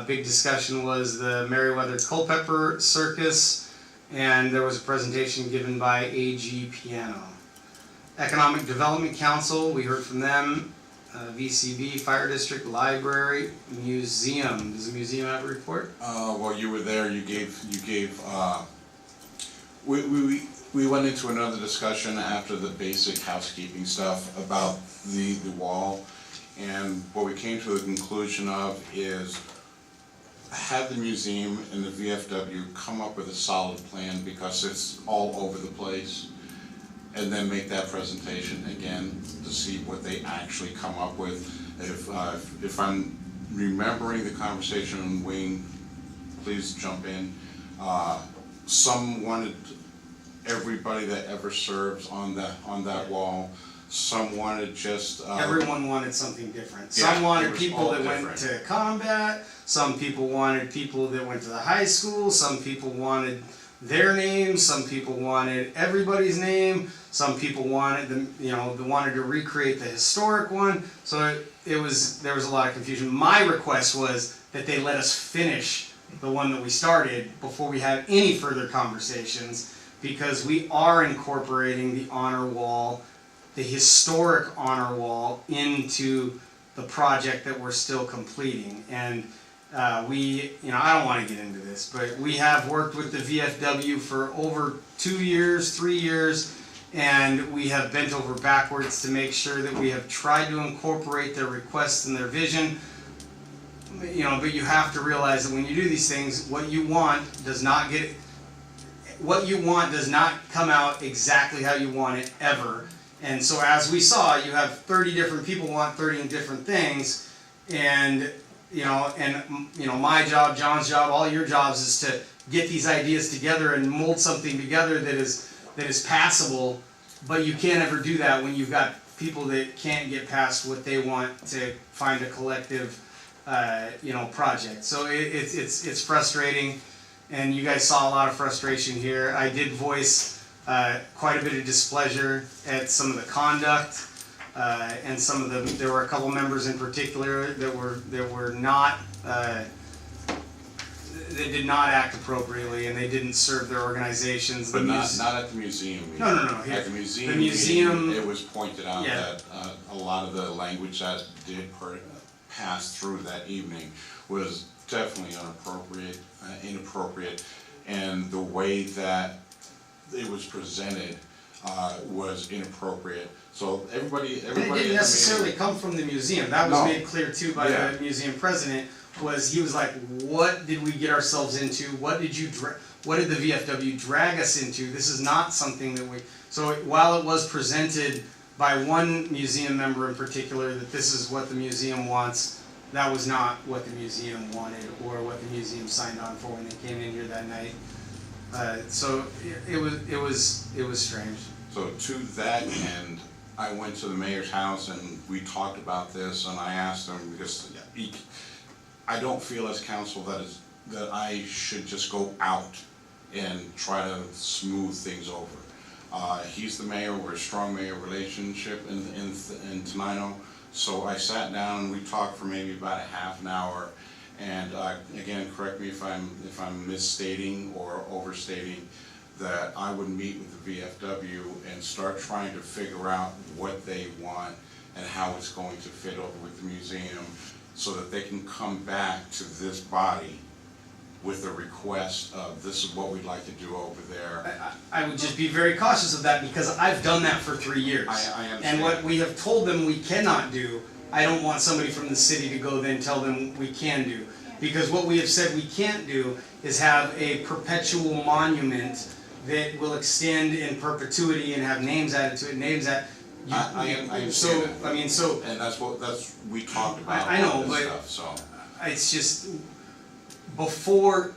Big discussion was the Meriwether Culpeper Circus, and there was a presentation given by AG Piano. Economic Development Council, we heard from them. VCB, Fire District, Library, Museum. Does the museum have a report? Well, you were there, you gave, we went into another discussion after the basic housekeeping stuff about the wall. And what we came to the conclusion of is have the museum and the VFW come up with a solid plan because it's all over the place. And then make that presentation again to see what they actually come up with. If I'm remembering the conversation, Wayne, please jump in. Some wanted everybody that ever serves on that wall. Some wanted just everyone wanted something different. Yeah, Some wanted it was people all that went different. to combat. Some people wanted people that went to the high school. Some people wanted their name. Some people wanted everybody's name. Some people wanted them, they wanted to recreate the historic one. So there was a lot of confusion. My request was that they let us finish the one that we started before we had any further conversations, because we are incorporating the honor wall, the historic honor wall, into the project that we're still completing. And I don't want to get into this, but we have worked with the VFW for over 2 years, 3 years, and we have bent over backwards to make sure that we have tried to incorporate their requests and their vision. But you have to realize that when you do these things, what you want does not come out exactly how you want it ever. And so as we saw, you have 30 different people want 30 different things, and my job, John's job, all your jobs is to get these ideas together and mold something together that is passable. But you can't ever do that when you've got people that can't get past what they want to find a collective project. So it's frustrating, and you guys saw a lot of frustration here. I did voice quite a bit of displeasure at some of the conduct, and some of there were a couple members in particular that were not they did not act appropriately, and they didn't serve their organizations. But not at the museum meeting. No. At the museum meeting, it was pointed out that a lot of the language that did pass through that evening was definitely inappropriate, and the way that it was presented was inappropriate. So everybody And it didn't necessarily come from the museum. That was made clear too by Yeah. the museum president. He was like, "What did we get ourselves into? What did the VFW drag us into? This is not something that we." So while it was presented by one museum member in particular that this is what the museum wants, that was not what the museum wanted or what the museum signed on for when they came in here that night. So it was strange. So to that end, I went to the mayor's house and we talked about this, and I asked him, because I don't feel as council that I should just go out and try to smooth things over. He's the mayor, we're a strong mayor relationship in Tenino. So I sat down and we talked for maybe about a half an hour, And again, correct me if I'm misstating or overstating, that I would meet with the VFW and start trying to figure out what they want and how it's going to fit over with the museum, so that they can come back to this body with a request of, this is what we'd like to do over there. I would just be very cautious of that, because I've done that for 3 years. I understand. And what we have told them we cannot do, I don't want somebody from the city to go then tell them we can do. Because what we have said we can't do is have a perpetual monument that will extend in perpetuity and have names added to it, I understand so, that. I mean, so, And we talked about I know, all this but stuff, so. it's just, before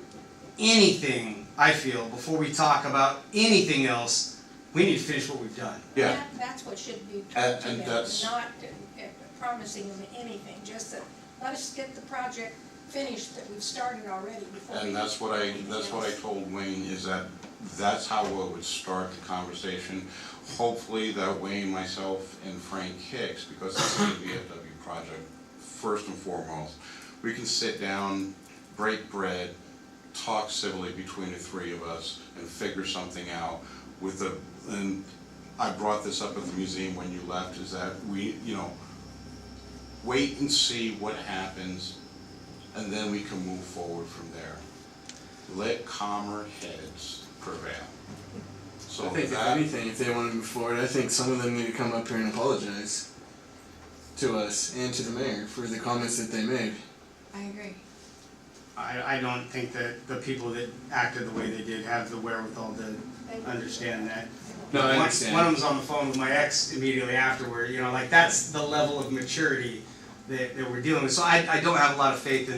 anything, I feel, before we talk about anything else, we need to finish what we've done. Yeah. That's what should be And- told to and them, that's- not promising them anything, just that, let us get the project finished that we've started already before. And that's what I told Wayne, is that that's how we would start the conversation. Hopefully that Wayne, myself, and Frank Hicks, because this is a VFW project, first and foremost, we can sit down, break bread, talk civilly between the three of us, and figure something out with and I brought this up at the museum when you left, is that we, wait and see what happens, and then we can move forward from there. Let calmer heads prevail. So I think if anything, if they want to move forward, I think some of them need to come up here and apologize to us and to the mayor for the comments that they made. I agree. I don't think that the people that acted the way they did have the wherewithal to understand that. No, I understand. One of them was on the phone with my ex immediately afterward, like that's the level of maturity that we're dealing with. So I don't have a lot of faith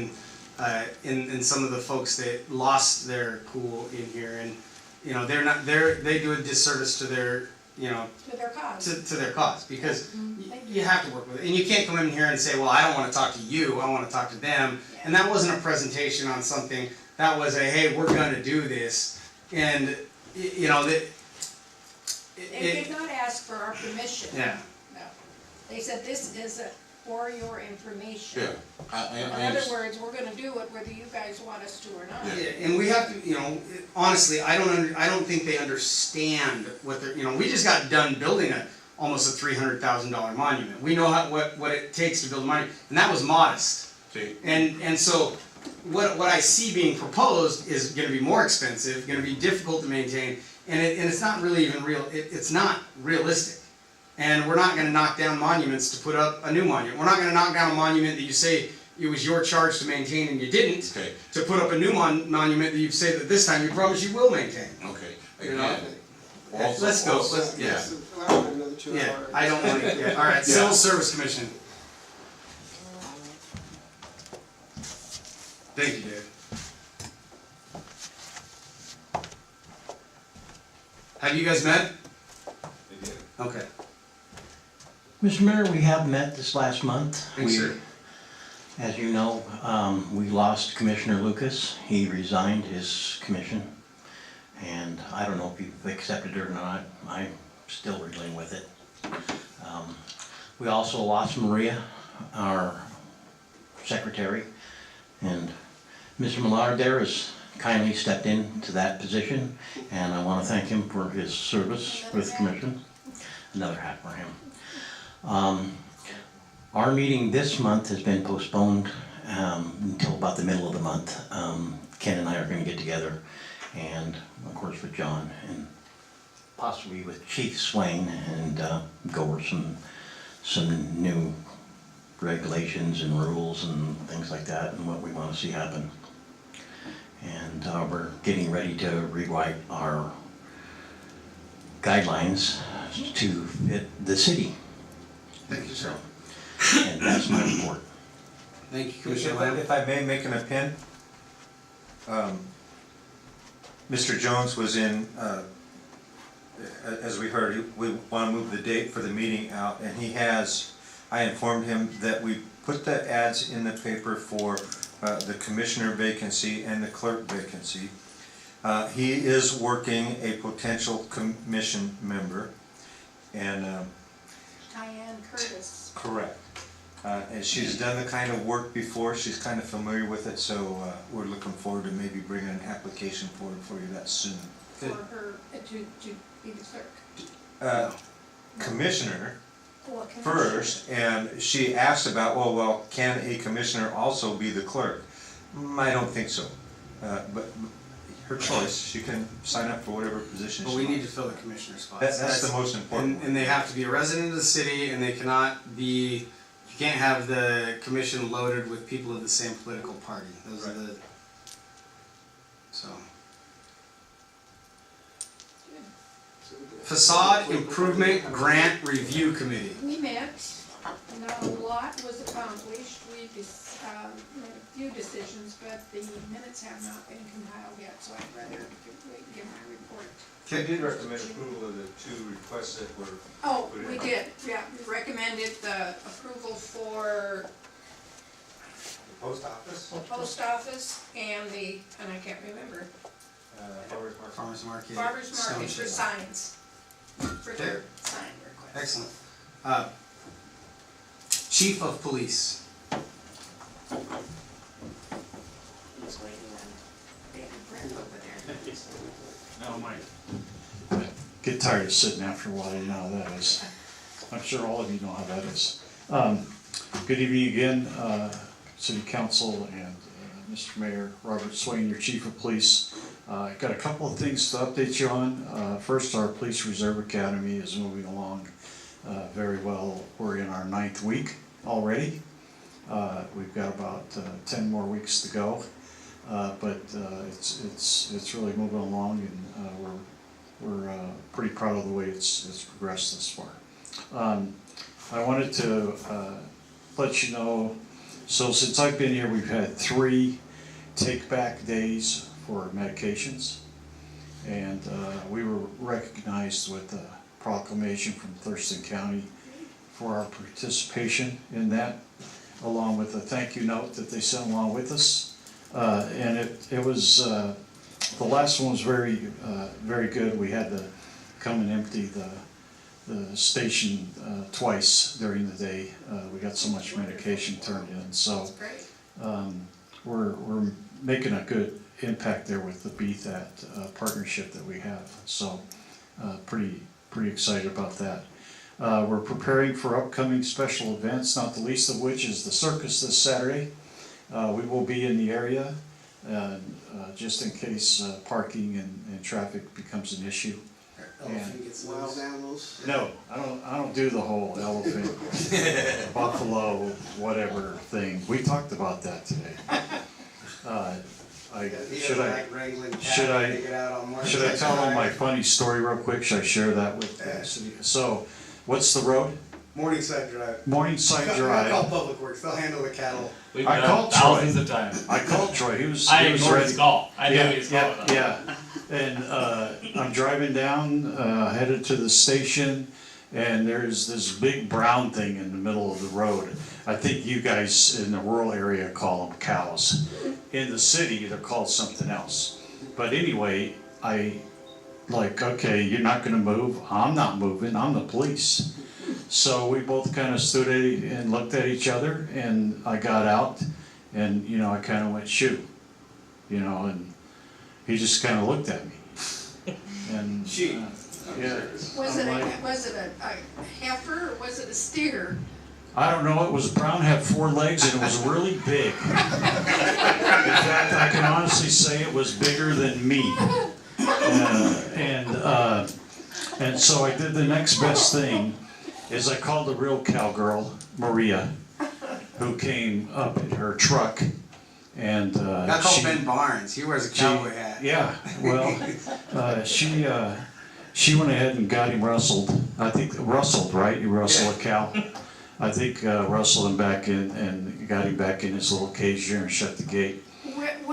in some of the folks that lost their cool in here, and they do a disservice to their To their cause. to their cause, because you have to work with it, and you can't come in here and say, well, I don't want to talk to you, I want to talk to them. And that wasn't a presentation on something, that was a, hey, we're going to do this, and that. They did not ask for our permission. Yeah. No. They said this is for your information. Yeah, I In understand. other words, we're gonna do it whether you guys want us to or not. Yeah. And we have to, honestly, I don't think they understand what they're, we just got done building almost a $300,000 monument. We know what it takes to build a monument, and that was modest. See, And so, what I see being proposed is gonna be more expensive, gonna be difficult to maintain, and it's not really even real, it's not realistic. And we're not gonna knock down monuments to put up a new monument. We're not gonna knock down a monument that you say it was your charge to maintain and you didn't, okay, to put up a new monument that you say that this time you promise you will maintain. okay, You know? again. Also- Let's go, also- let's, yeah. Yes, well, another 2 Yeah, hours. I don't want to, yeah, all right, Civil Service Commission. Thank you, Dave. Have you guys met? They did. Okay. Mr. Mayor, we have met this last month. Thanks, sir. As you know, we lost Commissioner Lucas. He resigned his commission. And I don't know if you've accepted it or not. I'm still dealing with it. We also lost Maria, our secretary. And Mr. Millard there has kindly stepped into that position. And I want to thank him for his service with the commission. Another hat for him. Our meeting this month has been postponed until about the middle of the month. Ken and I are going to get together, and of course with John, and possibly with Chief Swain, and go over some new regulations and rules and things like that, and what we want to see happen. And we're getting ready to rewrite our guidelines to fit the city. Thank you, sir. And that's my report. Thank you, Commissioner Lamb. If I may make an opinion, Mr. Jones was in, as we heard, we want to move the date for the meeting out, and I informed him that we put the ads in the paper for the commissioner vacancy and the clerk vacancy. He is working a potential commission member, and Diane Curtis. correct. And she's done the kind of work before, she's kind of familiar with it, so we're looking forward to maybe bringing an application forward for you that soon. For her, to be the clerk. Commissioner What can I- first, and she asked about, well, can a commissioner also be the clerk? I don't think so, but her choice, she can sign up for whatever position But she we need wants. to fill the commissioner spots. That's the most important. And they have to be a resident of the city, and they cannot be, you can't have the commission loaded with people of the same political party. Those are the, so. Facade Improvement Grant Review Committee. We met, not a lot was accomplished, we made a few decisions, but the minutes have not been compiled yet, so I'd rather give my report. I did recommend approval of the 2 requests that were. Oh, we did, yeah, we recommended the approval for The post office? the post office and I can't remember, Farmers Market. Farmers Market. farmer's Stone market for Chip. signs, for their sign request. Excellent. Chief of Police. He's waiting on David Brent over there. No, Mike. Get tired of sitting after a while, you know how that is. I'm sure all of you know how that is. Good evening again, City Council and Mr. Mayor, Robert Swain, your Chief of Police. I got a couple of things to update you on. First, our Police Reserve Academy is moving along very well. We're in our 9th week already. We've got about 10 more weeks to go. But it's really moving along, and we're pretty proud of the way it's progressed this far. I wanted to let you know, so since I've been here, we've had 3 take-back days for medications, and we were recognized with a proclamation from Thurston County for our participation in that, along with a thank you note that they sent along with us. And it was, the last one was very good. We had to come and empty the station twice during the day. We got so much medication turned in, so we're making a good impact there with the BTHAT partnership that we have. So pretty excited about that. We're preparing for upcoming special events, not the least of which is the circus this Saturday. We will be in the area, just in case parking and traffic becomes an issue. Elephant gets Wild loose. animals. No, I don't do the whole elephant, buffalo, whatever thing. We talked about that today. Should I tell them my funny story real quick? Should I share that with the city? So, what's the road? Morningside Drive. Morningside I Drive. call Public Works, they'll handle the cattle. We've I done called thousands Troy. of times. I called Troy. He was I he was ignored ready. his call. I knew he was calling. Yeah. And I'm driving down, headed to the station, and there's this big brown thing in the middle of the road. I think you guys in the rural area call them cows. In the city, they're called something else. But anyway, okay, you're not gonna move. I'm not moving. I'm the police. So we both kind of stood and looked at each other, and I got out, and I kind of went, shoot, and he just kind of looked at me. And yeah. Was it a heifer or was it a steer? I don't know, it was brown, had 4 legs, and it was really big. In fact, I can honestly say it was bigger than me. And so I did the next best thing, is I called the real cowgirl, Maria, who came up in her truck, and I call Ben Barnes, he wears a cowboy hat. Yeah, well, she went ahead and got him rustled. I think rustled, right? You rustle a cow. I think rustled him back in and got him back in his little cage there and shut the gate.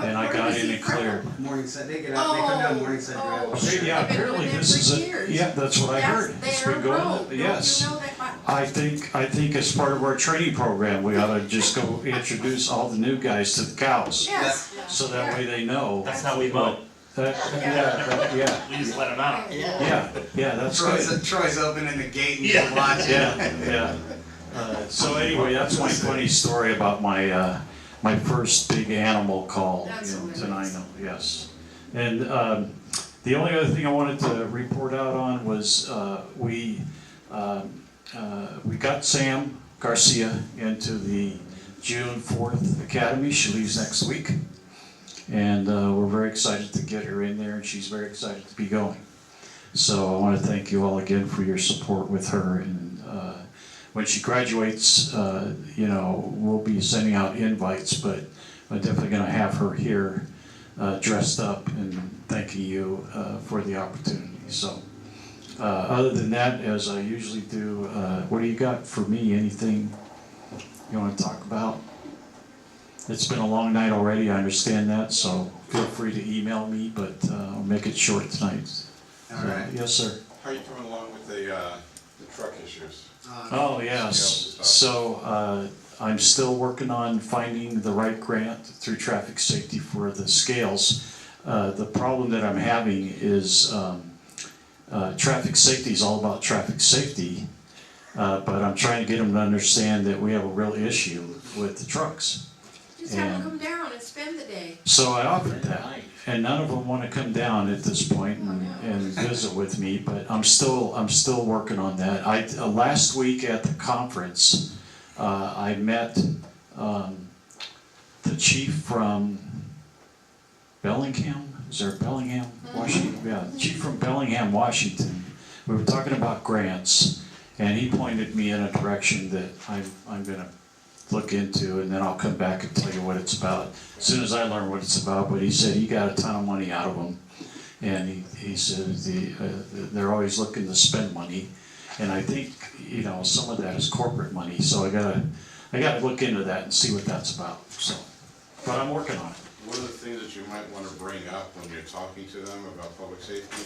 And I got in and cleared. Morningside, they get out, they come down Morningside Drive. Yeah, apparently this is yeah, that's what I heard. It's been going. Yes. I think as part of our training program, we ought to just go introduce all the new guys to the cows. Yes. So that way they know. That's how we vote. Yeah. We just let them out. Yeah, that's good. Troy's opening the gate and you're watching. Yeah. So anyway, that's my funny story about my, my first big animal call That's in hilarious. Tenino, yes. And the only other thing I wanted to report out on was we got Sam Garcia into the June 4th Academy. She leaves next week. And we're very excited to get her in there, and she's very excited to be going. So I want to thank you all again for your support with her. And when she graduates, you know, we'll be sending out invites, but I'm definitely going to have her here dressed up and thanking you for the opportunity. So other than that, as I usually do, what do you got for me? Anything you want to talk about? It's been a long night already, I understand that, so feel free to email me, but I'll make it short tonight. All right. Yes, sir. How are you coming along with the truck issues? Oh, yes. So I'm still working on finding the right grant through traffic safety for the scales. The problem that I'm having is traffic safety is all about traffic safety, but I'm trying to get them to understand that we have a real issue with the trucks. Just have them come down and spend the day. So I offered that, and none of them want to come down at this point and visit with me. But I'm still working on that. Last week at the conference, I met the chief from Bellingham. Is there Bellingham, Washington? Yeah, the chief from Bellingham, Washington. We were talking about grants, and he pointed me in a direction that I'm going to look into, and then I'll come back and tell you what it's about as soon as I learn what it's about. But he said he got a ton of money out of them, and he said they're always looking to spend money, and I think, you know, some of that is corporate money. So I gotta look into that and see what that's about. So, but I'm working on it. One of the things that you might want to bring up when you're talking to them about public safety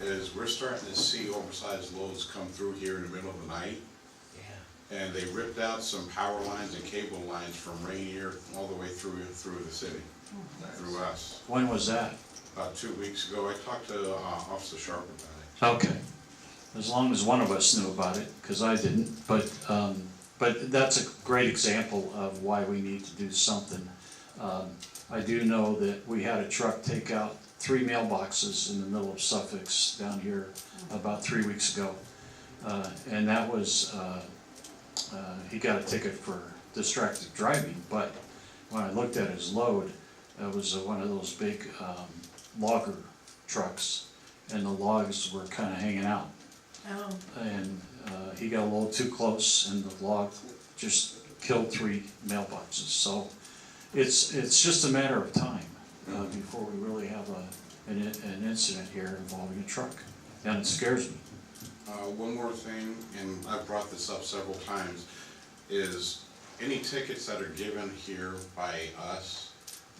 is we're starting to see oversized loads come through here in the middle of the night. And they ripped out some power lines and cable lines from Rainier all the way through the city, through us. When was that? About 2 weeks ago. I talked to Officer Sharp about Okay. As long as one of us knew about it, because I didn't. But that's a great example of why we need to do something. I do know that we had a truck take out 3 mailboxes in the middle of Suffolk down here about 3 weeks ago. And that was, he got a ticket for distracted driving, but when I looked at his load, it was one of those big logger trucks, and the logs were kind of hanging out. Oh. And he got a little too close, and the log just killed 3 mailboxes. So it's just a matter of time before we really have an incident here involving a truck, and it scares me. One more thing, and I've brought this up several times, is any tickets that are given here by us,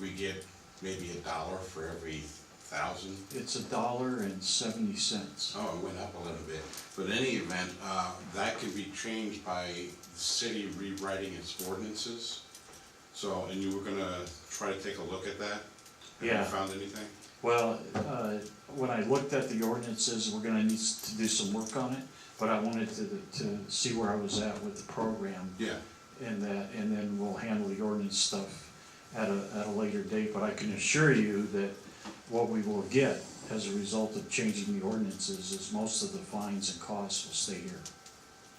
we get maybe $1 for every 1,000. It's $1.70. Oh, it went up a little bit. But in any event, that can be changed by the city rewriting its ordinances. So, and you were gonna try to take a look at that? Yeah. Have you found anything? Well, when I looked at the ordinances, we're gonna need to do some work on it, but I wanted to see where I was at with the program. Yeah. And then we'll handle the ordinance stuff at a later date. But I can assure you that what we will get as a result of changing the ordinances is most of the fines and costs will stay here.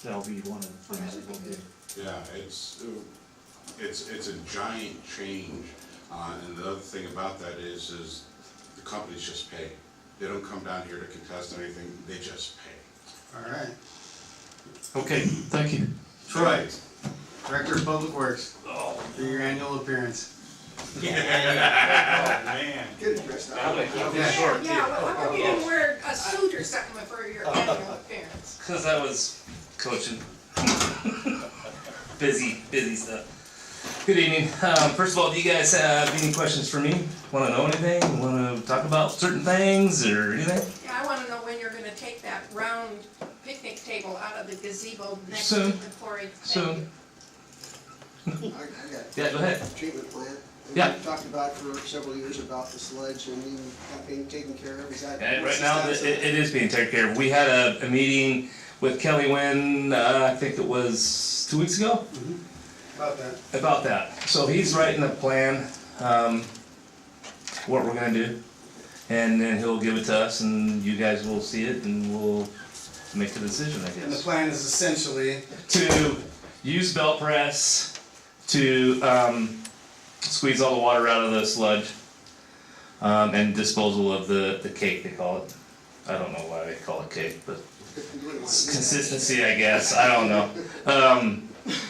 That'll be one of the things that we'll do. Yeah, it's a giant change, and the other thing about that is the companies just pay. They don't come down here to contest anything, they just pay. All right. Okay, thank you. Troy, Director of Public Works, for your annual appearance. Oh, man. Get dressed up. Yeah, well, how come you didn't wear a suit or something for your annual appearance? Because I was coaching. busy stuff. Good evening. First of all, do you guys have any questions for me? Want to know anything? Want to talk about certain things or anything? Yeah, I wanna know when you're gonna take that round picnic table out of the gazebo next to Soon. the quarry. Soon. I got Yeah, go ahead. a treatment plant Yeah. We've talked about for several years about the sludge and that being taken care of, is that? And what's right the now, status of that? it is being taken care of. We had a meeting with Kelly Wynn, I think it was 2 weeks ago, About that. about that. So he's writing a plan, what we're gonna do. And then he'll give it to us and you guys will see it and we'll make the decision, I And the guess. plan is essentially, To use belt press to, squeeze all the water out of the sludge. And disposal of the cake, they call it. I don't know why they call it cake, but it's consistency, I guess, I don't know.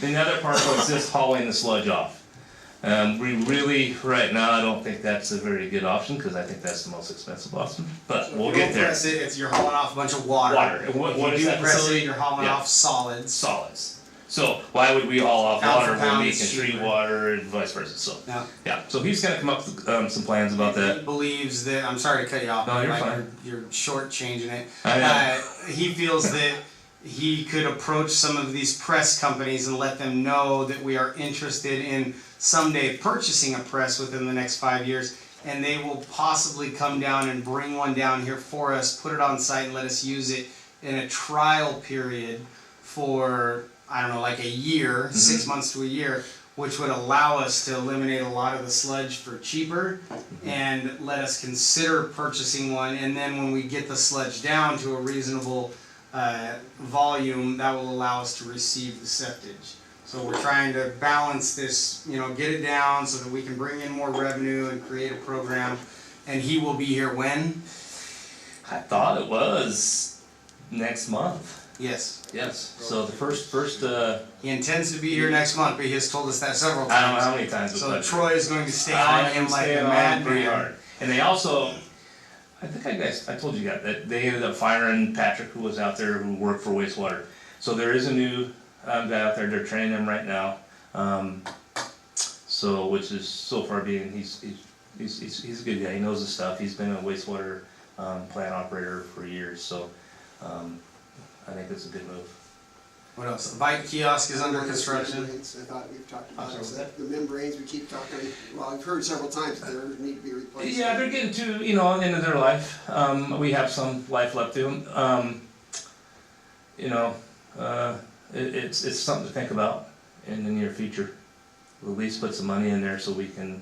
The other part was just hauling the sludge off. We really, right now, I don't think that's a very good option, cause I think that's the most expensive option, but we'll if you get don't there. press it, you're hauling off a bunch of water. Water. And what If is you that do press facility? it, you're hauling Yeah. off solids. Solids. So why would we haul off Pound for water when pound we is can treat cheaper. water and vice versa, so. Yeah. Yeah, so he's gonna come up with, some plans about He that. believes that, I'm sorry to cut you off, No, but you're like fine. you're shortchanging it. I know. He feels that he could approach some of these press companies and let them know that we are interested in someday purchasing a press within the next 5 years, and they will possibly come down and bring one down here for us, put it on site and let us use it in a trial period for, I don't know, like a year, 6 months to a year, which would allow us to eliminate a lot of the sludge for cheaper and let us consider purchasing one. And then when we get the sludge down to a reasonable volume, that will allow us to receive the septage. So we're trying to balance this, you know, get it down so that we can bring in more revenue and create a program. And he will be here when? I thought it was next month. Yes. Yes, so the first, He intends to be here next month, but he has told us that several times. I don't know how many times. So but Troy is going to stay I on him am like staying a on him pretty madman. hard. And they also, I think I told you guys, that they ended up firing Patrick, who was out there, who worked for wastewater. So there is a new guy out there, they're training him right now. So, which is so far being, he's a good guy, he knows his stuff, he's been a wastewater plant operator for years, so I think it's a good move. What else? The bike kiosk is under One of those construction. membranes I thought we've talked about, sorry, is what's that the membranes we keep talking, well, I've heard several times that they need to be replaced. Yeah, they're getting to, you know, end of their life. We have some life left to them. You know, it's something to think about in the near future. We'll at least put some money in there so we can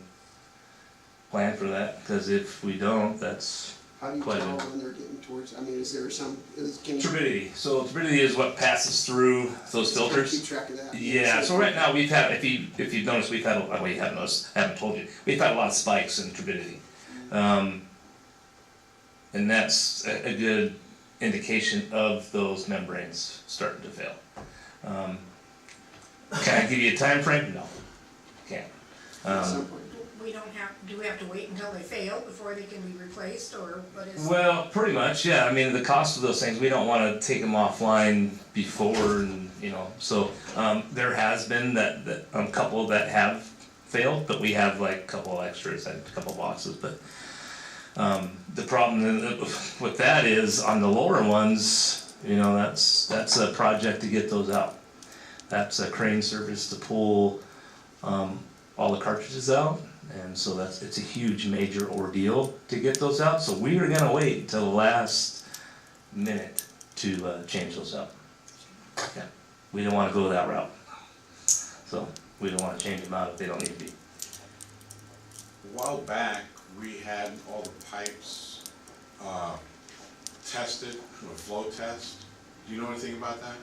plan for that, because if we don't, that's How do you quite tell a when they're getting towards, I mean, is there some, can you? turbidity. So turbidity is what passes through those filters. Keep track of that. Yeah, so right now we've had, if you've noticed, we've had, well, you haven't noticed, I haven't told you, we've had a lot of spikes in turbidity. And that's a good indication of those membranes starting to fail. Can I give you a time frame? No, can't. At some point. We don't have, do we have to wait until they fail before they can be replaced, or what is? Well, pretty much, yeah, I mean, the cost of those things, we don't wanna take them offline before and, you know, so, there has been that, couple that have failed, but we have like a couple extras, a couple boxes, but the problem with that is on the lower ones, you know, that's a project to get those out. That's a crane service to pull, all the cartridges out. And so it's a huge major ordeal to get those out, so we are gonna wait until the last minute to change those out. Yeah, we don't wanna go that route. So, we don't wanna change them out if they don't need to be. A while back, we had all the pipes, tested with flow test. Do you know anything about that?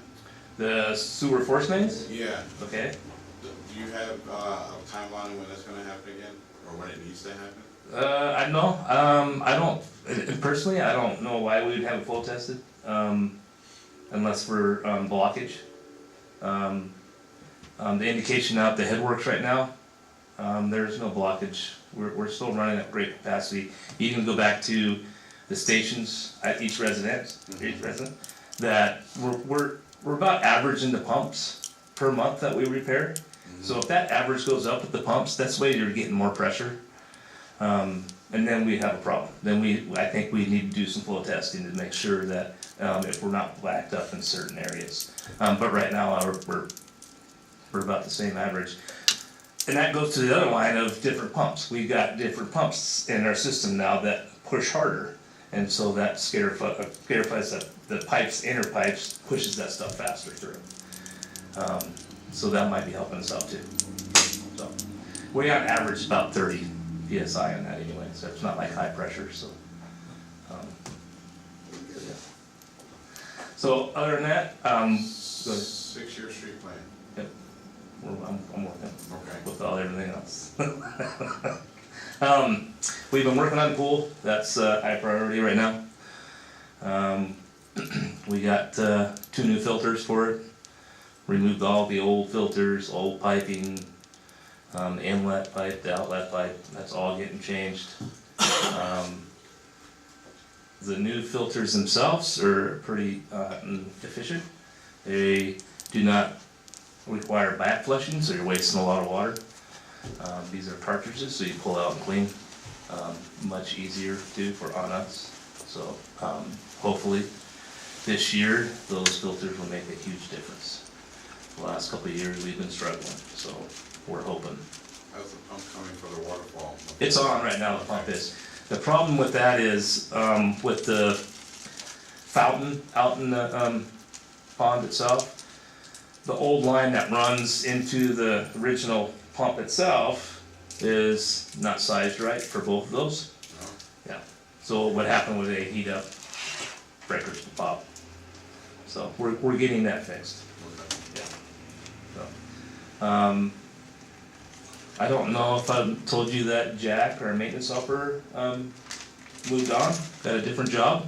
The sewer force mains? Yeah. Okay. Do you have a timeline when that's gonna happen again, or when it needs to happen? I know, I don't, personally, I don't know why we would have it flow tested, unless for, blockage. The indication out the headworks right now, there's no blockage, we're still running at great capacity. You can go back to the stations at each resident, that we're about averaging the pumps per month that we repair. So if that average goes up with the pumps, that's why you're getting more pressure. And then we have a problem. Then I think we need to do some flow testing to make sure that, if we're not blacked up in certain areas. But right now, we're about the same average. and that goes to the other line of different pumps. We've got different pumps in our system now that push harder, and so that scarifies the pipes, inner pipes, pushes that stuff faster through. So that might be helping us out too. So we on average about 30 psi on that anyway, so it's not like high pressure. So, yeah. So other than that, go ahead. 6-year street plan. Yep. I'm working Okay. with everything else. We've been working on the pool. That's high priority right now. We got 2 new filters for it. Removed all the old filters, old piping, the inlet pipe, the outlet pipe. That's all getting changed. The new filters themselves are pretty efficient. They do not require back flushing, so you're wasting a lot of water. These are cartridges, so you pull out and clean. Much easier to do on us. So hopefully this year those filters will make a huge difference. The last couple of years we've been struggling, so we're hoping. How's the pump coming for the waterfall? It's on right now, the pump is. The problem with that is with the fountain out in the pond itself, the old line that runs into the original pump itself is not sized right for both of those. No? Yeah. So what happened when they heat up, breakers will pop. So we're getting that fixed. Okay. Yeah. So, I don't know if I told you that Jack, our maintenance helper, moved on, got a different job.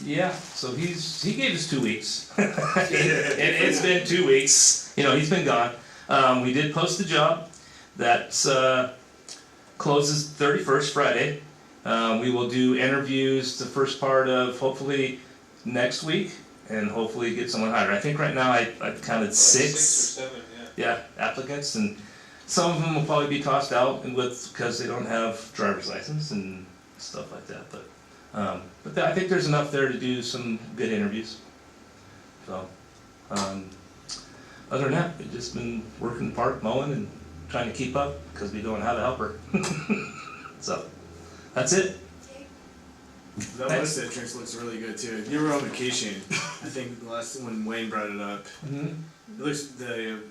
Yeah, so he gave us 2 weeks. It's been 2 weeks, you know, he's been gone. We did post the job, that closes 31st Friday. We will do interviews the first part of hopefully next week, and hopefully get someone hired. I think right now I've counted 6. 6 or 7, yeah, applicants, and some of them will probably be tossed out because they don't have driver's license and stuff like that. But I think there's enough there to do some good interviews. So, other than that, we've just been working the park, mowing, and trying to keep up because we don't have a helper. So, that's it. That west entrance looks really good too. You were on vacation, I think the last when Wayne brought it up. Mm-hmm. It looks the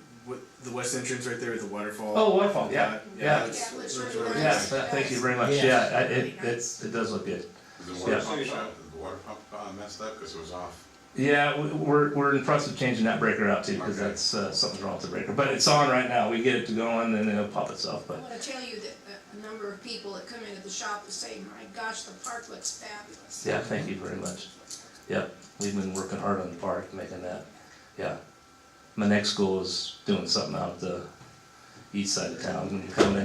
west entrance right there with the waterfall. Oh, waterfall, yeah. Yeah. Yeah, looks looks really really nice. nice. Thank you very much. Yeah. It does look good. Is the water pump messed up because it was off? Yeah, we're in the process of changing that breaker out too, because that's something's wrong with the breaker. But it's on right now. We get it to go on, and it'll pop itself. I But want to tell you that a number of people that come into the shop and say, "My gosh, the park looks fabulous." yeah, thank you very much. Yep, we've been working hard on the park, making that. Yeah, my next school is doing something out the east side of town, and coming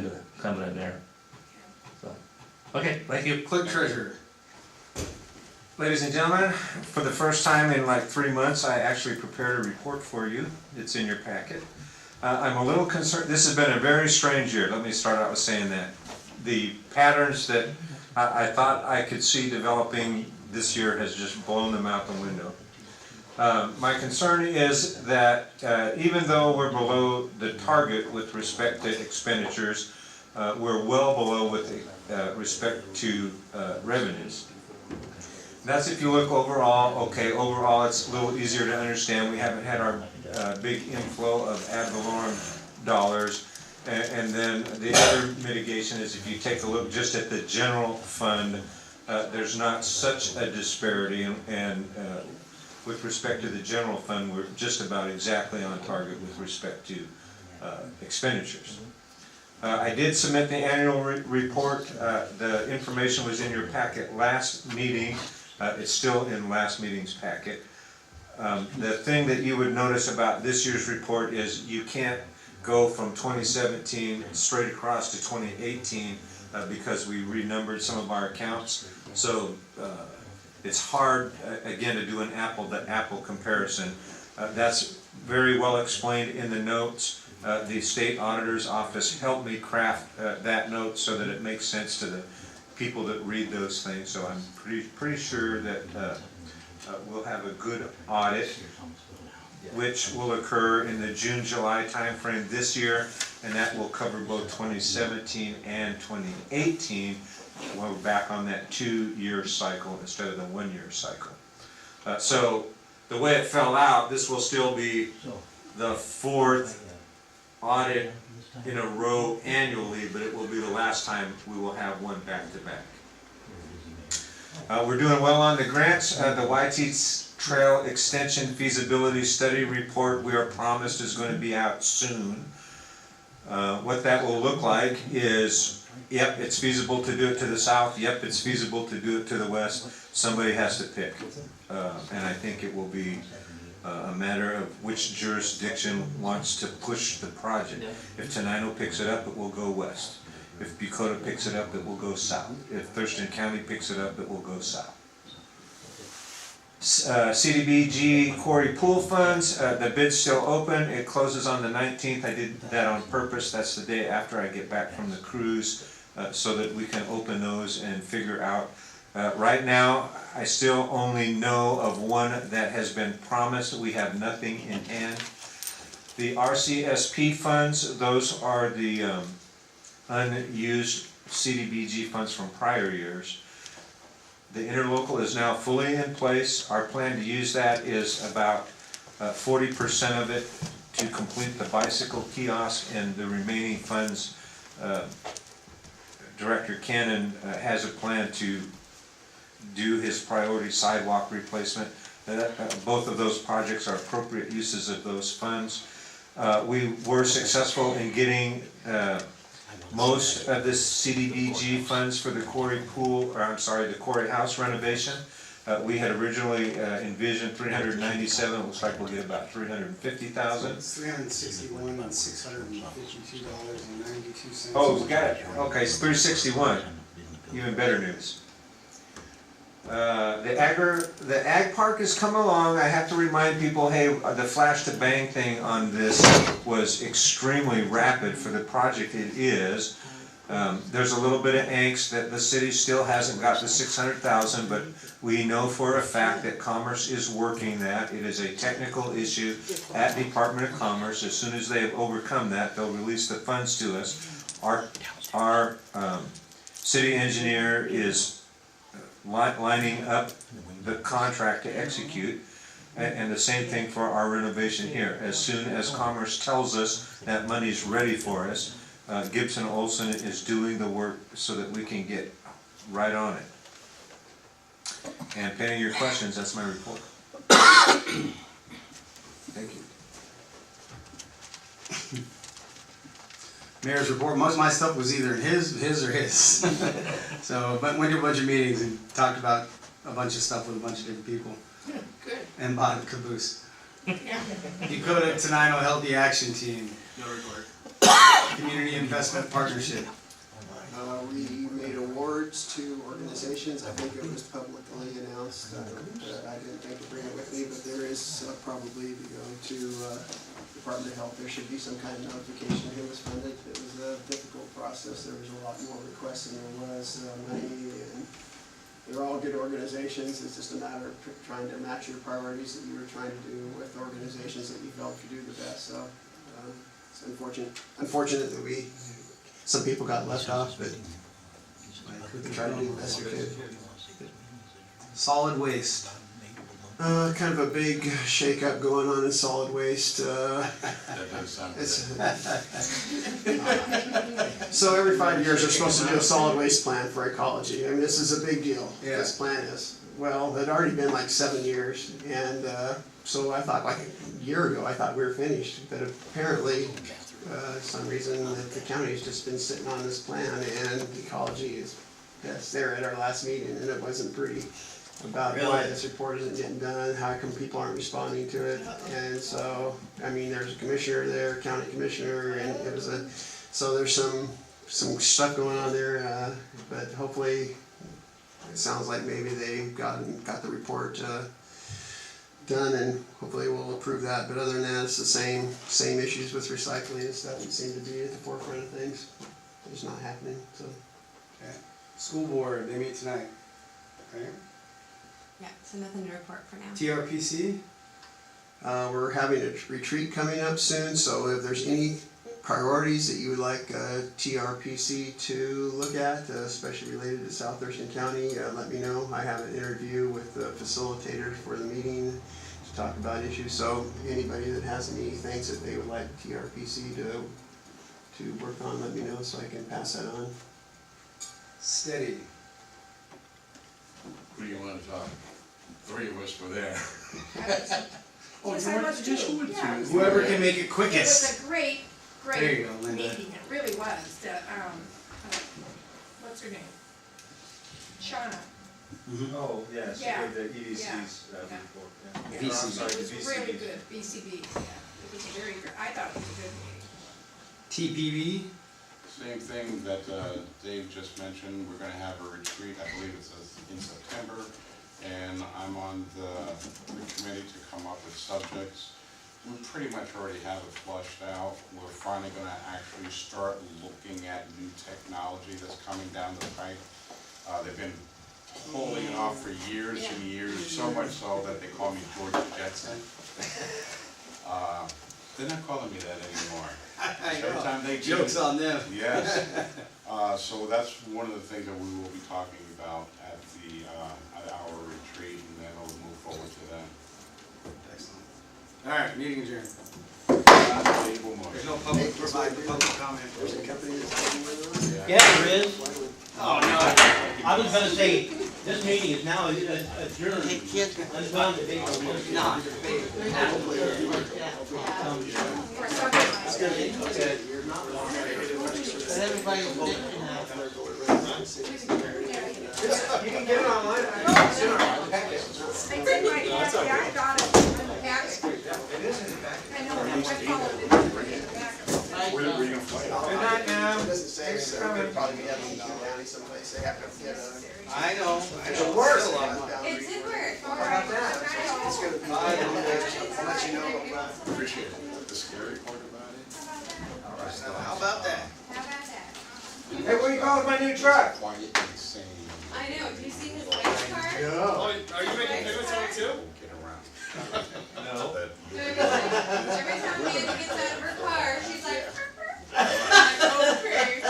in there. So, okay, thank you. Clerk treasurer. Ladies and gentlemen, for the first time in like 3 months, I actually prepared a report for you. It's in your packet. I'm a little concerned. This has been a very strange year. Let me start out with saying that. The patterns that I thought I could see developing this year has just blown them out the window. My concern is that even though we're below the target with respect to expenditures, we're well below with respect to revenues. That's if you look overall. Okay, overall it's a little easier to understand. We haven't had our big inflow of ad valorem dollars. And then the other mitigation is if you take a look just at the general fund, there's not such a disparity, and with respect to the general fund, we're just about exactly on target with respect to expenditures. I did submit the annual report. The information was in your packet last meeting. It's still in last meeting's packet. The thing that you would notice about this year's report is you can't go from 2017 straight across to 2018 because we renumbered some of our accounts. So it's hard, again, to do an apple-to-apple comparison. That's very well explained in the notes. The state auditor's office helped me craft that note so that it makes sense to the people that read those things. So I'm pretty sure that we'll have a good audit. which will occur in the June-July timeframe this year, and that will cover both 2017 and 2018. We're back on that 2-year cycle instead of the 1-year cycle. So the way it fell out, this will still be the 4th audit in a row annually, but it will be the last time we will have one back-to-back. We're doing well on the grants. The YT Trail Extension Feasibility Study Report, we are promised, is going to be out soon. What that will look like is, yep, it's feasible to do it to the south, yep, it's feasible to do it to the west. Somebody has to pick. And I think it will be a matter of which jurisdiction wants to push the project. If Tenino picks it up, it will go west. If Bucota picks it up, it will go south. If Thurston County picks it up, it will go south. CDBG quarry pool funds, the bid's still open. It closes on the 19th. I did that on purpose. That's the day after I get back from the cruise, so that we can open those and figure out. Right now, I still only know of one that has been promised. We have nothing in hand. The RCSP funds, those are the unused CDBG funds from prior years. The interlocal is now fully in place. Our plan to use that is about 40% of it to complete the bicycle kiosk, and the remaining funds, Director Cannon has a plan to do his priority sidewalk replacement. Both of those projects are appropriate uses of those funds. We were successful in getting most of the CDBG funds for the quarry pool, or I'm sorry, the quarry house renovation. We had originally envisioned 397. It looks like we'll get about 350,000. It's $361 and $652.92. Oh, we got it. Okay, it's 361. Even better news. The ag park has come along. I have to remind people, hey, the flash to bang thing on this was extremely rapid for the project it is. There's a little bit of angst that the city still hasn't got the 600,000, but we know for a fact that Commerce is working that. It is a technical issue at Department of Commerce. As soon as they have overcome that, they'll release the funds to us. Our city engineer is lining up the contract to execute, and the same thing for our renovation here. As soon as Commerce tells us that money's ready for us, Gibson Olson is doing the work so that we can get right on it. And pending your questions, that's my report. Thank you. Mayor's report, most of my stuff was either his or his. So, but went to a bunch of meetings and talked about a bunch of stuff with a bunch of different people. Yeah, good. And bought a caboose. Yeah. Dakota Tenino Healthy Action Team. No report. Community Investment Partnership. We made awards to organizations. I think it was publicly announced. I didn't think to bring it with me, but there is probably, if you go to Department of Health, there should be some kind of notification who was funded. It was a difficult process. There was a lot more requests than there was money, and they're all good organizations. It's just a matter of trying to match your priorities that you were trying to do with organizations that you felt could do the best. So it's unfortunate that some people got left off, but we tried to do the best we could. Solid waste. Kind of a big shake-up going on in solid waste. That does sound good. So every 5 years, they're supposed to do a solid waste plan for ecology. I mean, this is a big deal. Yeah. This plan is. Well, it had already been like 7 years, and so I thought, like a year ago, I thought we were finished. But apparently, some reason the county's just been sitting on this plan, and ecology is there at our last meeting, and it wasn't pretty about why this report isn't getting done, how come people aren't responding to it. And so, I mean, there's a commissioner there, county commissioner, and it was so there's some stuff going on there, but hopefully it sounds like maybe they got the report done, and hopefully we'll approve that. But other than that, it's the same issues with recycling and stuff that seem to be at the forefront of things. It's not happening, so. Okay. School board, they meet tonight. Okay. Yeah, so nothing to report for now. TRPC? We're having a retreat coming up soon, so if there's any priorities that you would like TRPC to look at, especially related to South Thurston County, let me know. I have an interview with the facilitator for the meeting to talk about issues. So anybody that has any things that they would like TRPC to work on, let me know so I can pass that on. Steady. Who do you want to talk? 3 of us were there. Yes, I was too. Yeah, it was Whoever great. can make it It quickest. was a great, There you great go, Linda. meeting, it really was. What's her name? Shauna. Oh, yeah, she Yeah. gave the EDC's, report, Yeah, VCB. It was really good, VCB, yeah. It was very good, I thought it was a good meeting. TPV. Same thing that Dave just mentioned, we're gonna have a retreat, I believe it's in September, and I'm on the committee to come up with subjects. We pretty much already have it flushed out. We're finally gonna actually start looking at new technology that's coming down the pipe. They've been holding it off for years and years, so much so that they call me George Jetson. They're not calling me that anymore. Every time they do. Joke's on them. Yes. So that's one of the things that we will be talking about at our retreat, and then we'll move forward to that. Excellent. All right, meeting adjourned. Table motion. There's no public comment. There's a company that's working with us. Yeah, there is. Oh, no. I was gonna say, this meeting is now adjourned. Until the date of this. For something You can get it online. I did my, I got it, unpacked. I know, I followed it. Where are you gonna fly? Good night now. It doesn't say, so it could probably be having county someplace, they have to get a. I know. It's a worse. It did work. All right, It's gonna be, I'll let you know. Appreciate it. The scary part about it. How about that? How about that? Hey, what are you calling with my new truck? Quiet and sane. I know, do you see his white car? No. Are you making payments on it too? Get around. No. Every time Andy gets out of her car, she's like, okay.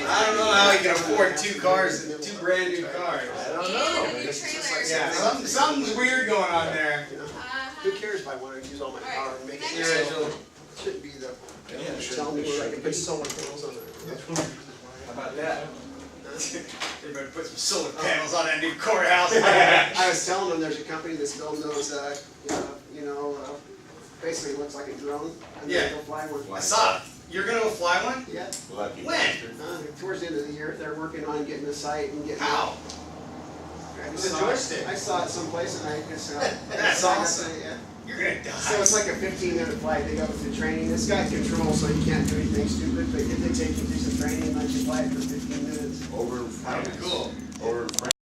I don't know how he can afford 2 cars, 2 brand new cars. I don't And know. a new It's just trailer. like Yeah, something- something's weird going on there. Who cares if I wanna use all my power and make it? Here, Angela. Shouldn't be the, Yeah, tell me where I can put solar panels on it. How about that? Everybody put some solar panels on that new courthouse. I was telling them there's a company that's building those, basically looks like a drone. And Yeah. they'll fly one. I saw it. You're gonna go fly one? Yeah. Lucky When? bastard. Towards the end of the year, they're working on getting the site and getting. How? It's a joystick. I saw it someplace and I just, That's awesome. Yeah. You're gonna So die. it's like a 15-minute flight, they go through training, this guy controls so you can't do anything stupid, but if they take you through some training and let you fly it for 15 minutes. Over in That'd France. be cool. Over in France.